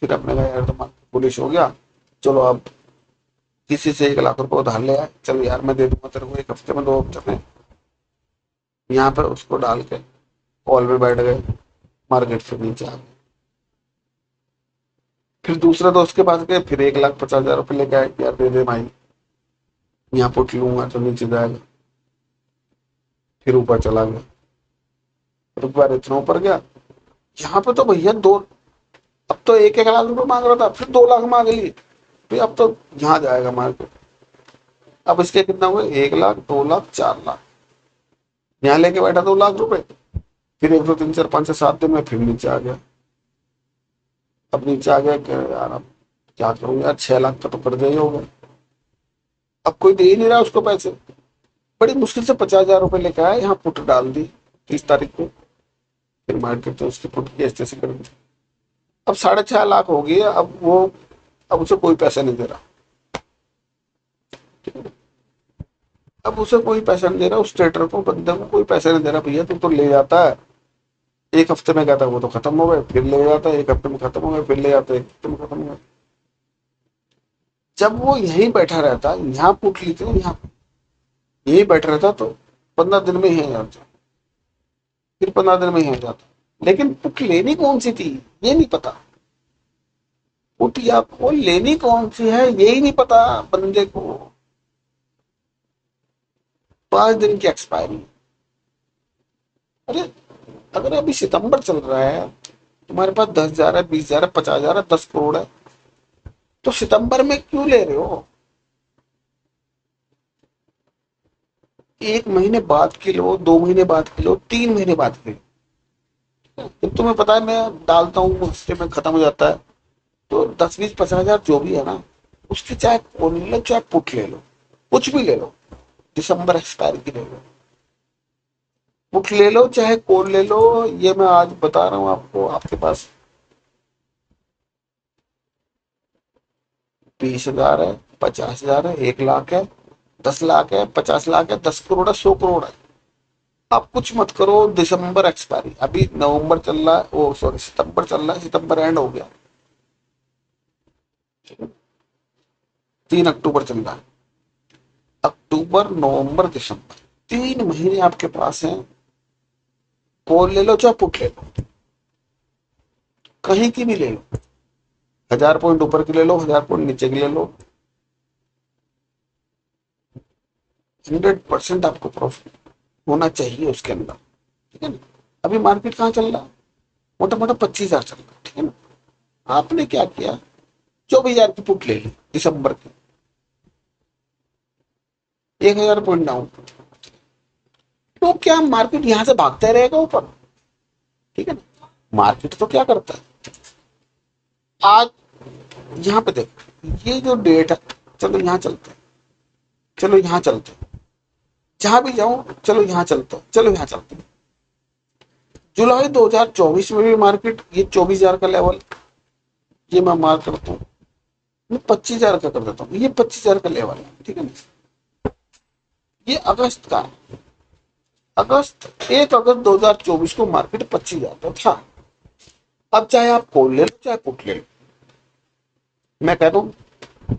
फिर अपने कहा यार तुम्हारा पुलिस हो गया, चलो अब किसी से 1 लाख रुपए उधार ले आए, चलो यार मैं दे दूंगा तेरे को 1 हफ्ते में, 2 हफ्ते में। यहाँ पर उसको डाल के कॉल में बैठ गए, मार्केट से नीचे आ गए। फिर दूसरे दोस्त के पास गए, फिर 1,50,000 रुपये लेके आए, यार दे दे भाई, यहाँ पुट लूंगा तो नीचे जाएगा। फिर ऊपर चला गया, एक बार इतना ऊपर गया, यहाँ पे तो भैया दो, अब तो 1,00,000 रुपए मांग रहा था, फिर 2 लाख मांग लिए। फिर अब तो यहाँ जाएगा मार्केट। अब इसके कितना हुए, 1 लाख, 2 लाख, 4 लाख। यहाँ लेके बैठा 2 लाख रुपए, फिर 1 2 3 4 5 6 7 दिन में फिर नीचे आ गया। अब नीचे आ गया कि यार अब क्या करूं यार, 6 लाख का तो कर्जा ही होगा। अब कोई दे ही नहीं रहा उसको पैसे। बड़ी मुश्किल से 50,000 रुपए लेके आया, यहाँ पुट डाल दी 30 तारीख को। फिर मार्केट तो उसकी पुट की ऐसे कर दी। अब 6.5 लाख हो गई है। अब वो, अब उसे कोई पैसा नहीं दे रहा। अब उसे कोई पैसा नहीं दे रहा, उस ट्रेडर को, बंदे को कोई पैसा नहीं दे रहा। भैया तू तो ले जाता है, एक हफ्ते में कहता है वो तो खत्म हो गए, फिर ले जाता है, एक हफ्ते में खत्म हो गए, फिर ले जाता है, एक हफ्ते में खत्म हो गए। जब वो यहीं बैठा रहता, यहाँ पुट ली थी, यहाँ यही बैठा रहता तो 15 दिन में ही हो जाता, फिर 15 दिन में ही हो जाता। लेकिन पुट लेनी कौन सी थी ये नहीं पता। पुट या कॉल लेनी कौन सी है यही नहीं पता बंदे को। 5 दिन की एक्सपायरी। अरे अगर अभी सितंबर चल रहा है, तुम्हारे पास 10,000 है, 20,000 है, 50,000 है, 10 करोड़ है, तो सितंबर में क्यों ले रहे हो? 1 महीने बाद के लो, 2 महीने बाद के लो, 3 महीने बाद के लो। जब तुम्हें पता है मैं डालता हूँ हफ्ते में खत्म हो जाता है, तो 10 20 50,000 जो भी है ना, उसकी चाहे कॉल ले लो, चाहे पुट ले लो, कुछ भी ले लो, दिसंबर एक्सपायर की ले लो, पुट ले लो चाहे कॉल ले लो। ये मैं आज बता रहा हूँ आपको, आपके पास 20,000 है, 50,000 है, 1 लाख है, 10 लाख है, 50 लाख है, 10 करोड़ है, 100 करोड़ है। आप कुछ मत करो, दिसंबर एक्सपायरी, अभी नवंबर चल रहा है, ओ सॉरी सितंबर चल रहा है, सितंबर एंड हो गया, 3 अक्टूबर चल रहा है। अक्टूबर, नवंबर, दिसंबर, 3 महीने आपके पास हैं। कॉल ले लो चाहे पुट ले लो, कहीं की भी ले लो, 1,000 पॉइंट ऊपर की ले लो, 1,000 पॉइंट नीचे की ले लो, 100% आपको प्रॉफिट होना चाहिए उसके अंदर। ठीक है ना? अभी मार्केट कहाँ चल रहा है, मोटा मोटा 25,000 चल रहा है। ठीक है ना? आपने क्या किया, 24,000 की पुट ले ली दिसंबर की, 1,000 पॉइंट डाउन। तो क्या मार्केट यहां से भागता रहेगा ऊपर? ठीक है ना? मार्केट तो क्या करता है, आज यहाँ पे देखो, ये जो डेट है, चलो यहाँ चलते हैं, चलो यहाँ चलते हैं, जहां भी जाऊं चलो यहाँ चलते हैं, चलो यहाँ चलते हैं। जुलाई 2024 में भी मार्केट ये 24,000 का लेवल, ये मैं मार्क करता हूँ, मैं 25,000 का कर देता हूँ, ये 25,000 का लेवल है। ठीक है ना? ये अगस्त का है, अगस्त 1 अगस्त 2024 को मार्केट 25,000 का था। अब चाहे आप कॉल ले लो चाहे पुट ले लो, मैं कह रहा हूँ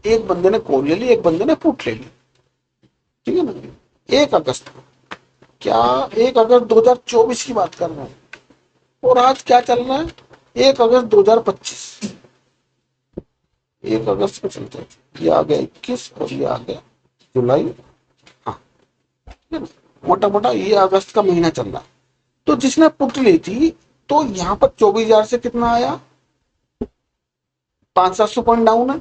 एक बंदे ने कॉल ले ली, एक बंदे ने पुट ले ली। ठीक है ना? 1 अगस्त को, क्या 1 अगस्त 2024 की बात कर रहे हैं, और आज क्या चल रहा है, 1 अगस्त 2025, 1 अगस्त को चलते हैं, ये आ गया 21 और ये आ गया जुलाई। हाँ, ठीक है ना? मोटा मोटा ये अगस्त का महीना चल रहा है। तो जिसने पुट ली थी, तो यहाँ पर 24,000 से कितना आया, 500-700 पॉइंट डाउन है,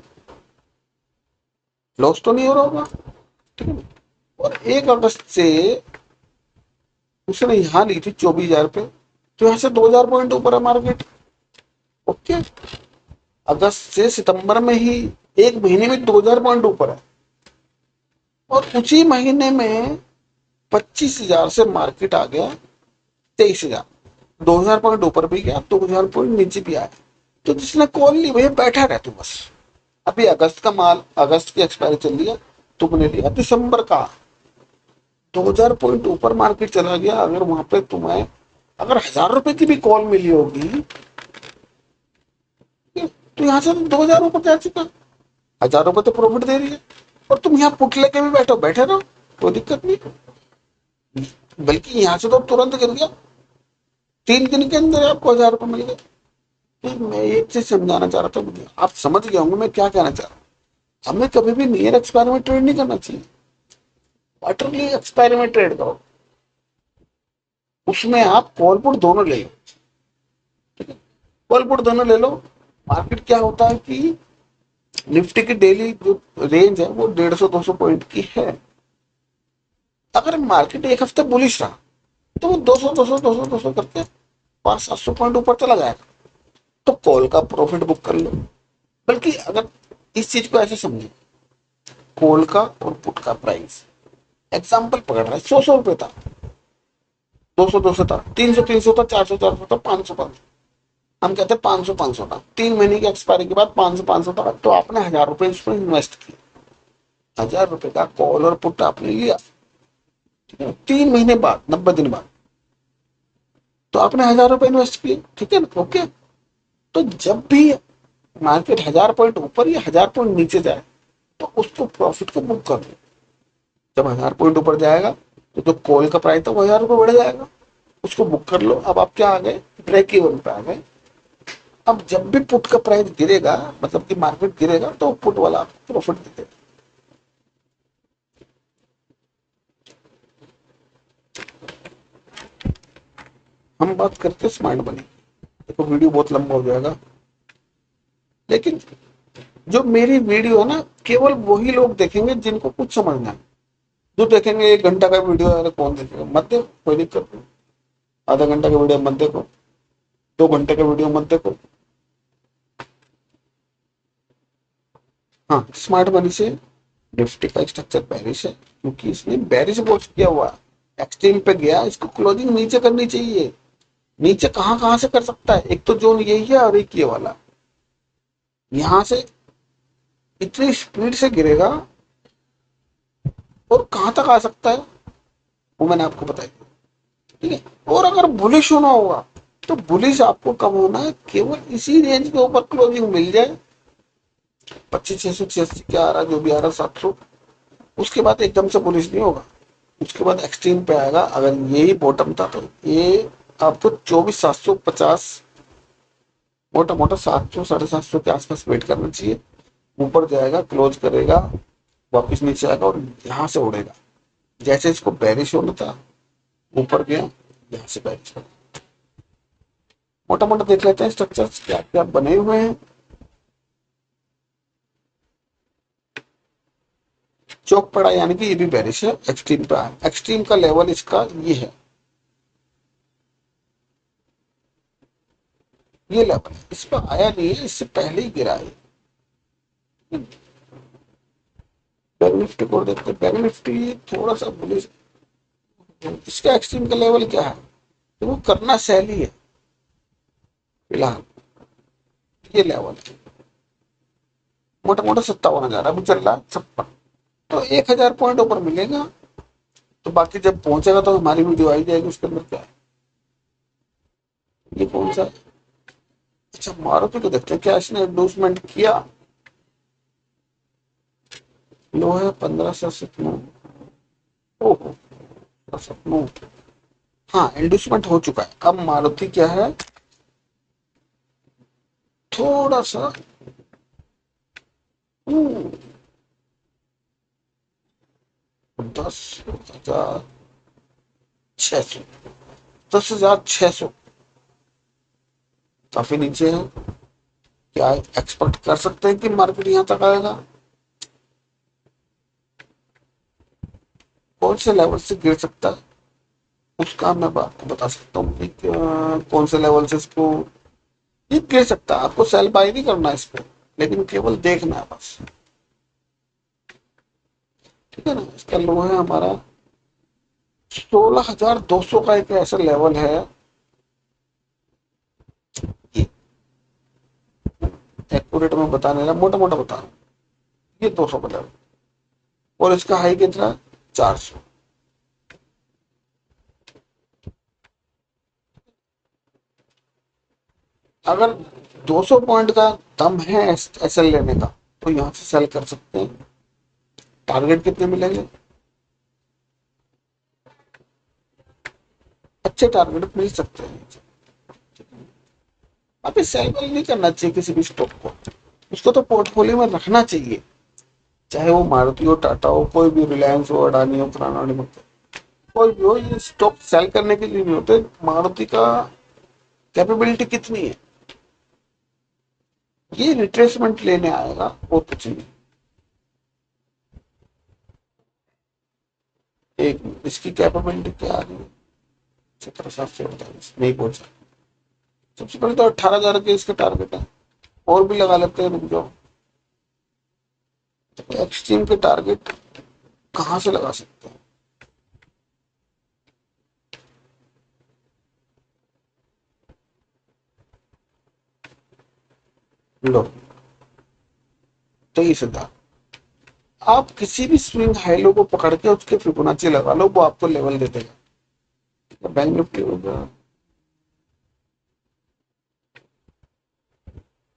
लॉस तो नहीं हो रहा होगा। ठीक है ना? और 1 अगस्त से उसने यहाँ ली थी 24,000 पे, तो यहाँ से 2,000 पॉइंट ऊपर है मार्केट। ओके, अगस्त से सितंबर में ही 1 महीने में 2,000 पॉइंट ऊपर है, और उसी महीने में 25,000 से मार्केट आ गया 23,000, 2,000 पॉइंट ऊपर भी गया, 2,000 पॉइंट नीचे भी आया। तो जिसने कॉल ली भैया बैठा रहे तू बस। अभी अगस्त का माल, अगस्त की एक्सपायरी चल रही है, तुमने लिया दिसंबर का, 2,000 पॉइंट ऊपर मार्केट चला गया। अगर वहां पे तुम्हें अगर 1,000 रुपए की भी कॉल मिली होगी, तो यहाँ से 2,000 ऊपर जा चुका, 1,000 रुपए तो प्रॉफिट दे रही है, और तुम यहाँ पुट लेके भी बैठो, बैठे रहो, कोई दिक्कत नहीं। बल्कि यहाँ से तो तुरंत गिर गया, 3 दिन के अंदर आपको 1,000 रुपए मिल गए। तो मैं एक चीज समझाना चाह रहा था, मुझे आप समझ गए होंगे मैं क्या कहना चाह रहा हूँ। हमें कभी भी नियर एक्सपायर में ट्रेड नहीं करना चाहिए, क्वार्टरली एक्सपायर में ट्रेड करो। उसमें आप कॉल पुट दोनों ले लो, ठीक है, कॉल पुट दोनों ले लो। मार्केट क्या होता है कि निफ्टी की डेली जो रेंज है वो 150-200 पॉइंट की है। अगर मार्केट एक हफ्ते बुलिश रहा तो वो 200 करके 500-700 पॉइंट ऊपर चला जाएगा, तो कॉल का प्रॉफिट बुक कर लो। बल्कि अगर इस चीज को ऐसे समझे, कॉल का और पुट का प्राइस एग्जाम्पल पकड़ रहा है, 100 रुपए था, 200 था, 300 था, 400 था, 500 हम कहते हैं 500 था, 3 महीने की एक्सपायरी के बाद 500 था, तो आपने 1000 रुपए इसमें इन्वेस्ट किया, 1000 रुपए का कॉल और पुट आपने लिया, ठीक है, 3 महीने बाद 90 दिन बाद तो आपने 1000 रुपए इन्वेस्ट किए, ठीक है ना, ओके। तो जब भी मार्केट 1000 पॉइंट ऊपर या 1000 पॉइंट नीचे जाए तो उसको प्रॉफिट को बुक कर दो। जब 1000 पॉइंट ऊपर जाएगा तो जो कॉल का प्राइस था वो 1000 रुपए बढ़ जाएगा, उसको बुक कर लो। अब आप क्या आ गए, ब्रेक इवन पे आ गए। अब जब भी पुट का प्राइस गिरेगा, मतलब कि मार्केट गिरेगा, तो पुट वाला प्रॉफिट दे देगा। हम बात करते हैं स्मार्ट मनी, देखो वीडियो बहुत लंबा हो जाएगा, लेकिन जो मेरी वीडियो है ना, केवल वही लोग देखेंगे जिनको कुछ समझना है। जो देखेंगे 1 घंटा का वीडियो, अरे कौन देखेगा, मत देखो, कोई दिक्कत नहीं। आधा घंटा का वीडियो मत देखो, 2 घंटे का वीडियो मत देखो। हाँ, स्मार्ट मनी से निफ्टी का स्ट्रक्चर बेरिश है, क्योंकि इसने बेरिश वॉच किया हुआ है, एक्सट्रीम पे गया, इसको क्लोजिंग नीचे करनी चाहिए। नीचे कहां कहां से कर सकता है, एक तो जोन यही है और एक ये वाला, यहां से इतनी स्पीड से गिरेगा और कहां तक आ सकता है वो मैंने आपको बताया, ठीक है। और अगर बुलिश होना होगा तो बुलिश आपको कब होना है, केवल इसी रेंज के ऊपर क्लोजिंग मिल जाए, 25,686 क्या आ रहा, जो भी आ रहा 700, उसके बाद एकदम से बुलिश नहीं होगा, उसके बाद एक्सट्रीम पे आएगा। अगर यही बॉटम था तो ये आपको 24,750, मोटा मोटा 700 750 के आसपास वेट करना चाहिए। ऊपर जाएगा, क्लोज करेगा, वापस नीचे आएगा और यहाँ से उड़ेगा। जैसे इसको बेरिश होना था, ऊपर गया, यहाँ से बेरिश होगा। मोटा मोटा देख लेते हैं स्ट्रक्चर क्या क्या बने हुए हैं। चौक पड़ा यानी कि ये भी बेरिश है, एक्सट्रीम पे आया, एक्सट्रीम का लेवल इसका ये है, ये लेवल है, इस पर आया नहीं है, इससे पहले ही गिरा है। बैंक निफ्टी को देखते हैं, बैंक निफ्टी थोड़ा सा बुलिश, इसका एक्सट्रीम का लेवल क्या है, तो वो करना सैली है फिलहाल, ये लेवल है, मोटा मोटा 57,000 अभी चल रहा है, 56, तो 1,000 पॉइंट ऊपर मिलेगा। तो बाकी जब पहुंचेगा तो हमारी वीडियो आई जाएगी, उसके अंदर क्या है, ये कौन सा, अच्छा मारुति को देखते हैं क्या इसने एंडोर्समेंट किया। लो है 15,000 ओहो, सपनों, हाँ एंडोर्समेंट हो चुका है। अब मारुति क्या है, थोड़ा सा 10,600, 10,600 काफी नीचे है। क्या एक्सपेक्ट कर सकते हैं कि मार्केट यहाँ तक आएगा, कौन से लेवल से गिर सकता है उसका मैं आपको बता सकता हूँ कि कौन से लेवल से इसको ये गिर सकता है। आपको सेल बाय नहीं करना है इस पे, लेकिन केवल देखना है बस, ठीक है ना। इसका लो है हमारा 16,200 का, एक ऐसा लेवल है, एक्यूरेट में बता नहीं रहा, मोटा मोटा बता रहा हूँ, ये 200 का लेवल, और इसका हाई कितना है, 400। अगर 200 पॉइंट का दम है एसएल लेने का तो यहाँ से सेल कर सकते हैं। टारगेट कितने मिलेंगे, अच्छे टारगेट मिल सकते हैं। पे सेल वेल नहीं करना चाहिए किसी भी स्टॉक को, उसको तो पोर्टफोलियो में रखना चाहिए, चाहे वो मारुति हो, टाटा हो, कोई भी, रिलायंस हो, अडानी हो, फलाना हो, कोई भी हो। ये स्टॉक सेल करने के लिए नहीं होते। मारुति का कैपेबिलिटी कितनी है, ये रिट्रेसमेंट लेने आएगा और कुछ नहीं। एक इसकी कैपेबिलिटी क्या आ रही है, 17,748 नहीं पहुंचा। सबसे पहले तो 18,000 के इसका टारगेट है, और भी लगा लेते हैं, रुक जाओ। तो एक्सट्रीम के टारगेट कहां से लगा सकते हैं, लो 23,000। आप किसी भी स्विंग हाई लो को पकड़ के उसके फिबोनाची लगा लो, वो आपको लेवल दे देगा। बैंक निफ्टी हो गया,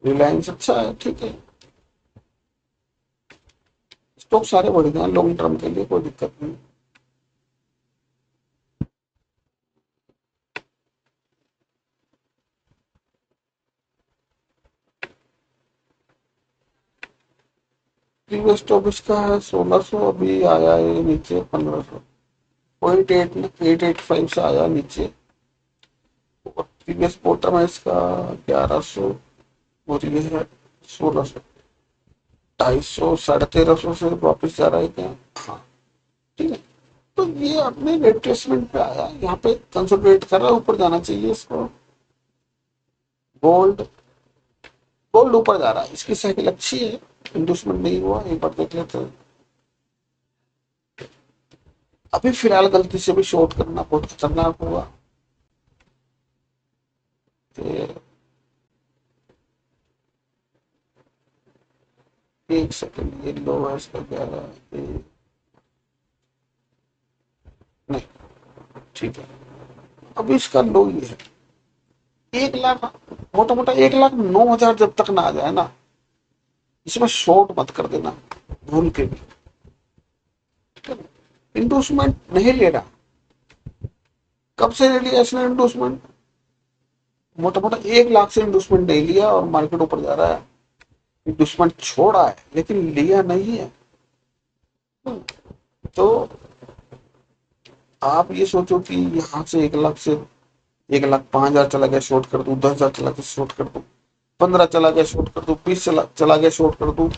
रिलायंस अच्छा है, ठीक है, स्टॉक सारे बढ़ गए लॉन्ग टर्म के लिए, कोई दिक्कत नहीं। प्रीवियस स्टॉक इसका है 1600, अभी आया है नीचे 1500, 0.885 से आया नीचे। और प्रीवियस क्वार्टर में इसका 1100 और ये है 1600, 250, 1350 से वापस जा रहा है क्या, हाँ ठीक है। तो ये अपने रिट्रेसमेंट पे आया, यहाँ पे कंसोलिडेट कर रहा है, ऊपर जाना चाहिए इसको। गोल्ड, गोल्ड ऊपर जा रहा है, इसकी साइकिल अच्छी है, इंडस्टमेंट नहीं हुआ, एक बार देख लेते हैं। अभी फिलहाल गलती से भी शॉर्ट करना बहुत खतरनाक होगा। तो एक सेकंड, ये लो है इसका क्या है, नहीं ठीक है, अभी इसका लो ये है 1 लाख, मोटा मोटा 1,09,000 जब तक ना आ जाए ना, इसमें शॉर्ट मत कर देना भूल के भी। इंडोसमेंट नहीं ले रहा, कब से ले लिया इसने इंडोसमेंट, मोटा मोटा 1 लाख से इंडोसमेंट नहीं लिया और मार्केट ऊपर जा रहा है। इंडोसमेंट छोड़ा है लेकिन लिया नहीं है। तो आप ये सोचो कि यहाँ से 1 लाख से 1,05,000 चला गया शॉर्ट कर दू, 10,000 चला गया शॉर्ट कर दू, 15 चला गया शॉर्ट कर दू, 20 चला गया शॉर्ट कर दू,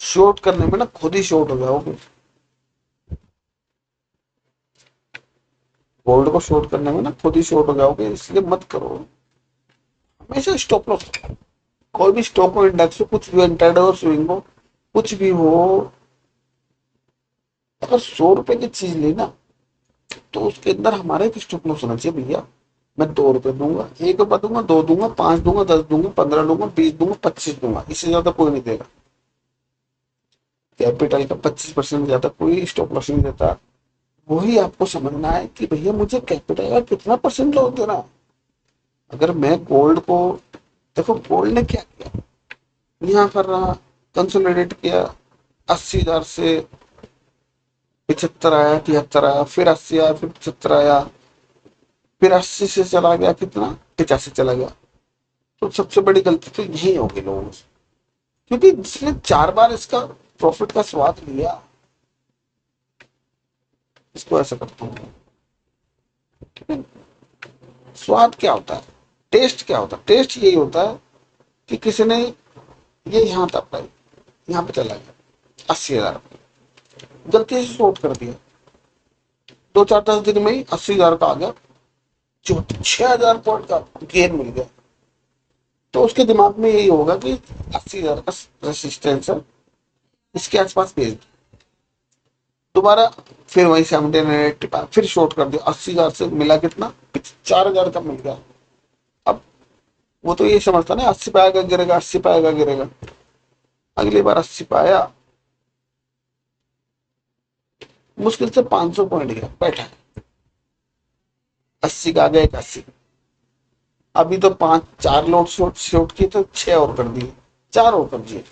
शॉर्ट करने में ना खुद ही शॉर्ट हो जाओगे। गोल्ड को शॉर्ट करने में ना खुद ही शॉर्ट हो जाओगे, इसलिए मत करो। हमेशा स्टॉप लॉस, कोई भी स्टॉक हो, इंडेक्स हो, कुछ भी इंट्राडे हो, स्विंग हो, कुछ भी हो, अगर 100 रुपए की चीज लेना तो उसके अंदर हमारा एक स्टॉप लॉस होना चाहिए भैया। मैं 2 रुपए दूंगा, 1 रुपया दूंगा, 2 दूंगा, 5 दूंगा, 10 दूंगा, 15 दूंगा, 20 दूंगा, 25 दूंगा, इससे ज्यादा कोई नहीं देगा। कैपिटल का 25% ज्यादा कोई स्टॉप लॉस नहीं देता। वही आपको समझना है कि भैया मुझे कैपिटल का कितना परसेंट लॉस देना है। अगर मैं गोल्ड को, देखो गोल्ड ने क्या किया, यहाँ कर रहा, कंसोलिडेट किया, 80,000 से 75 आया, 73 आया, फिर 80 आया, फिर 75 आया, फिर 80 से चला गया कितना, 85 चला गया। तो सबसे बड़ी गलती तो यही होगी लोगों से, क्योंकि जिसने 4 बार इसका प्रॉफिट का स्वाद लिया, इसको ऐसा करता हूँ, ठीक है। स्वाद क्या होता है, टेस्ट क्या होता है, टेस्ट यही होता है कि किसी ने ये यहाँ था प्राइस, यहाँ पे चला गया 80,000, गलती से शॉर्ट कर दिया, 2 4 10 दिन में ही 80,000 का आ गया, जो 6,000 पॉइंट का गेन मिल गया। तो उसके दिमाग में यही होगा कि 80,000 का रेसिस्टेंस है, इसके आसपास भेज दो, दोबारा फिर वही 1785 फिर शॉर्ट कर दिया, 80,000 से मिला कितना, 4,000 का मिल गया। अब वो तो ये समझता ना 80 पाएगा गिरेगा, 80 पाएगा गिरेगा, अगली बार 80 पाया, मुश्किल से 500 पॉइंट गया, बैठा 80 का आ गया, 81। अभी तो 5 4 लोट शॉर्ट शॉर्ट की तो 6 और कर दिए, 4 और कर दिए,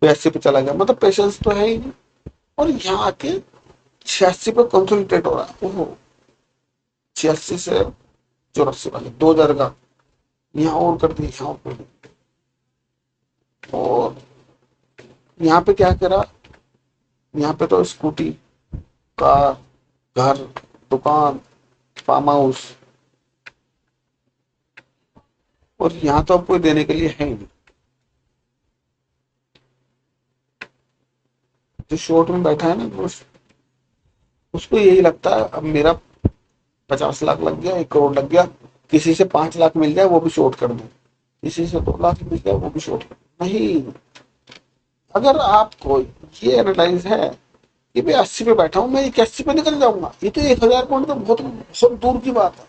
82 पे चला गया, मतलब पेशेंस तो है ही नहीं। और यहाँ आके 86 पे कंसोलिडेट हो रहा है, ओहो 86 से 84 वाले 2,000 का यहाँ और कर दी, यहाँ और कर दी। और यहाँ पे क्या करा, यहाँ पे तो स्कूटी, कार, घर, दुकान, फार्म हाउस, और यहाँ तो अब कोई देने के लिए है ही नहीं। जो शॉर्ट में बैठा है ना, उसको यही लगता है अब मेरा 50 लाख लग गया, 1 करोड़ लग गया, किसी से 5 लाख मिल जाए वो भी शॉर्ट कर दूं, किसी से 2 लाख मिल जाए वो भी शॉर्ट कर दूं। नहीं, अगर आपको ये एनालाइज है कि भाई 80 पे बैठा हूं, मैं 81 पे निकल जाऊंगा, ये तो 1,000 पॉइंट तो बहुत बहुत दूर की बात है।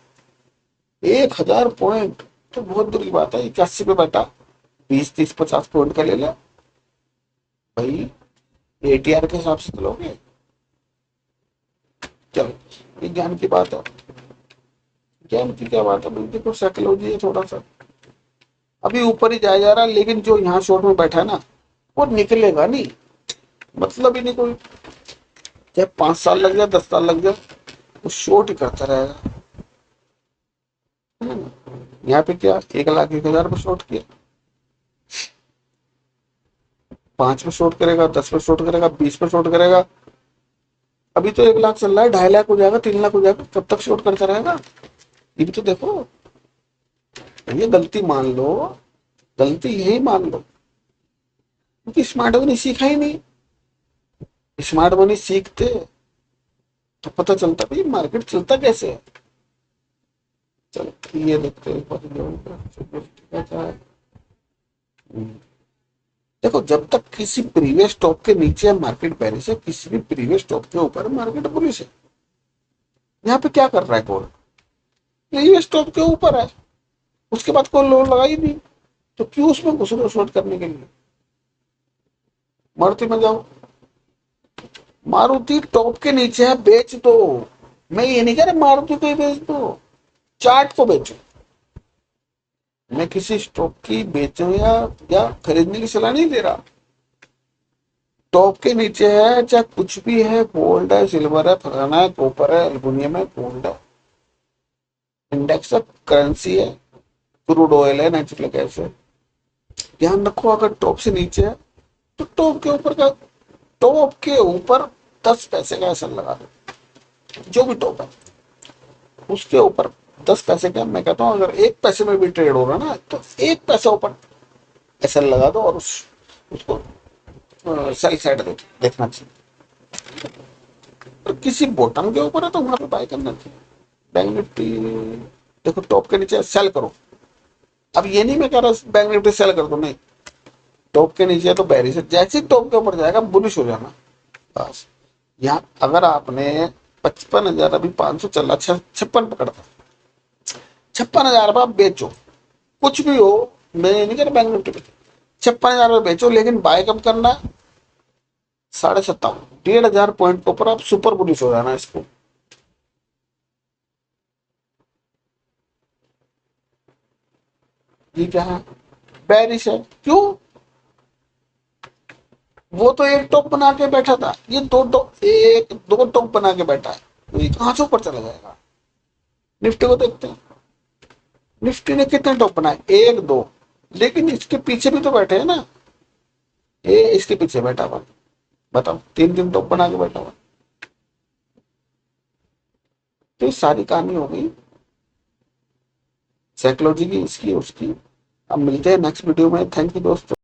1,000 पॉइंट तो बहुत दूर की बात है। 81 पे बैठा, 20, 30, 50 पॉइंट का ले ले भाई, एटीआर के हिसाब से चलोगे। चलो, ये ज्ञान की बात है। ज्ञान की क्या बात है भाई, देखो साइकोलॉजी है थोड़ा सा, अभी ऊपर ही जाया जा रहा है, लेकिन जो यहाँ शॉर्ट में बैठा है ना, वो निकलेगा नहीं, मतलब ही नहीं कोई, चाहे 5 साल लग जाए, 10 साल लग जाए, वो शॉर्ट ही करता रहेगा, है ना। यहाँ पे क्या, 1 लाख 1,000 पे शॉर्ट किया, 5 पे शॉर्ट करेगा, 10 पे शॉर्ट करेगा, 20 पे शॉर्ट करेगा। अभी तो 1 लाख चल रहा है, 2.5 लाख हो जाएगा, 3 लाख हो जाएगा, कब तक शॉर्ट करता रहेगा। ये भी तो देखो, ये गलती मान लो, गलती यही मान लो, क्योंकि स्मार्ट मनी सीखा ही नहीं। स्मार्ट मनी सीखते तो पता चलता भाई मार्केट चलता कैसे है। चलो ये देखते हैं। देखो, जब तक किसी प्रीवियस टॉप के नीचे मार्केट बेरिश है, किसी भी प्रीवियस टॉप के ऊपर मार्केट बुलिश है। यहाँ पे क्या कर रहा है गोल्ड, प्रीवियस टॉप के ऊपर है, उसके बाद कोई लोड लगा ही नहीं, तो क्यों उसमें घुस रहे शॉर्ट करने के लिए। मारुति में जाओ, मारुति टॉप के नीचे है, बेच दो। मैं ये नहीं कह रहा मारुति को ही बेच दो, चार्ट को बेचो। मैं किसी स्टॉक की बेचो या खरीदने की सलाह नहीं दे रहा। टॉप के नीचे है, चाहे कुछ भी है, गोल्ड है, सिल्वर है, फलाना है, कॉपर है, एल्युमिनियम है, गोल्ड है, इंडेक्स है, करेंसी है, क्रूड ऑयल है, नेचुरल गैस है। ध्यान रखो, अगर टॉप से नीचे है तो टॉप के ऊपर 10 पैसे का असर लगा दो। जो भी टॉप है उसके ऊपर 10 पैसे का, मैं कहता हूँ अगर 1 पैसे में भी ट्रेड हो रहा ना, तो 1 पैसा ऊपर असर लगा दो, और उसको सेल साइड देखना चाहिए। और किसी बॉटम के ऊपर है तो वहां पे बाय करना चाहिए। बैंक निफ्टी देखो, टॉप के नीचे सेल करो। अब ये नहीं मैं कह रहा बैंक निफ्टी सेल कर दो, नहीं, टॉप के नीचे तो बेरिश है, जैसे ही टॉप के ऊपर जाएगा बुलिश हो जाना बस। यहाँ अगर आपने 55,000, अभी 500 चल रहा, 56 पकड़ता, 56,000 आप बेचो, कुछ भी हो, मैं नहीं कह रहा बैंक निफ्टी पे, 56,000 में बेचो, लेकिन बाय कब करना है, 57,500, 1,500 पॉइंट के ऊपर आप सुपर बुलिश हो जाना इसको। ये क्या है, बेरिश है, क्यों, वो तो एक टॉप बना के बैठा था, ये दो टॉप बना के बैठा है, तो ये कहां से ऊपर चला जाएगा। निफ्टी को देखते हैं, निफ्टी ने कितने टॉप बनाए, 1 2, लेकिन इसके पीछे भी तो बैठे हैं ना, ये इसके पीछे बैठा हुआ, बताओ, 3 3 टॉप बना के बैठा हुआ। तो ये सारी कहानी हो गई साइकोलॉजी की, इसकी उसकी। अब मिलते हैं नेक्स्ट वीडियो में। थैंक यू दोस्तों।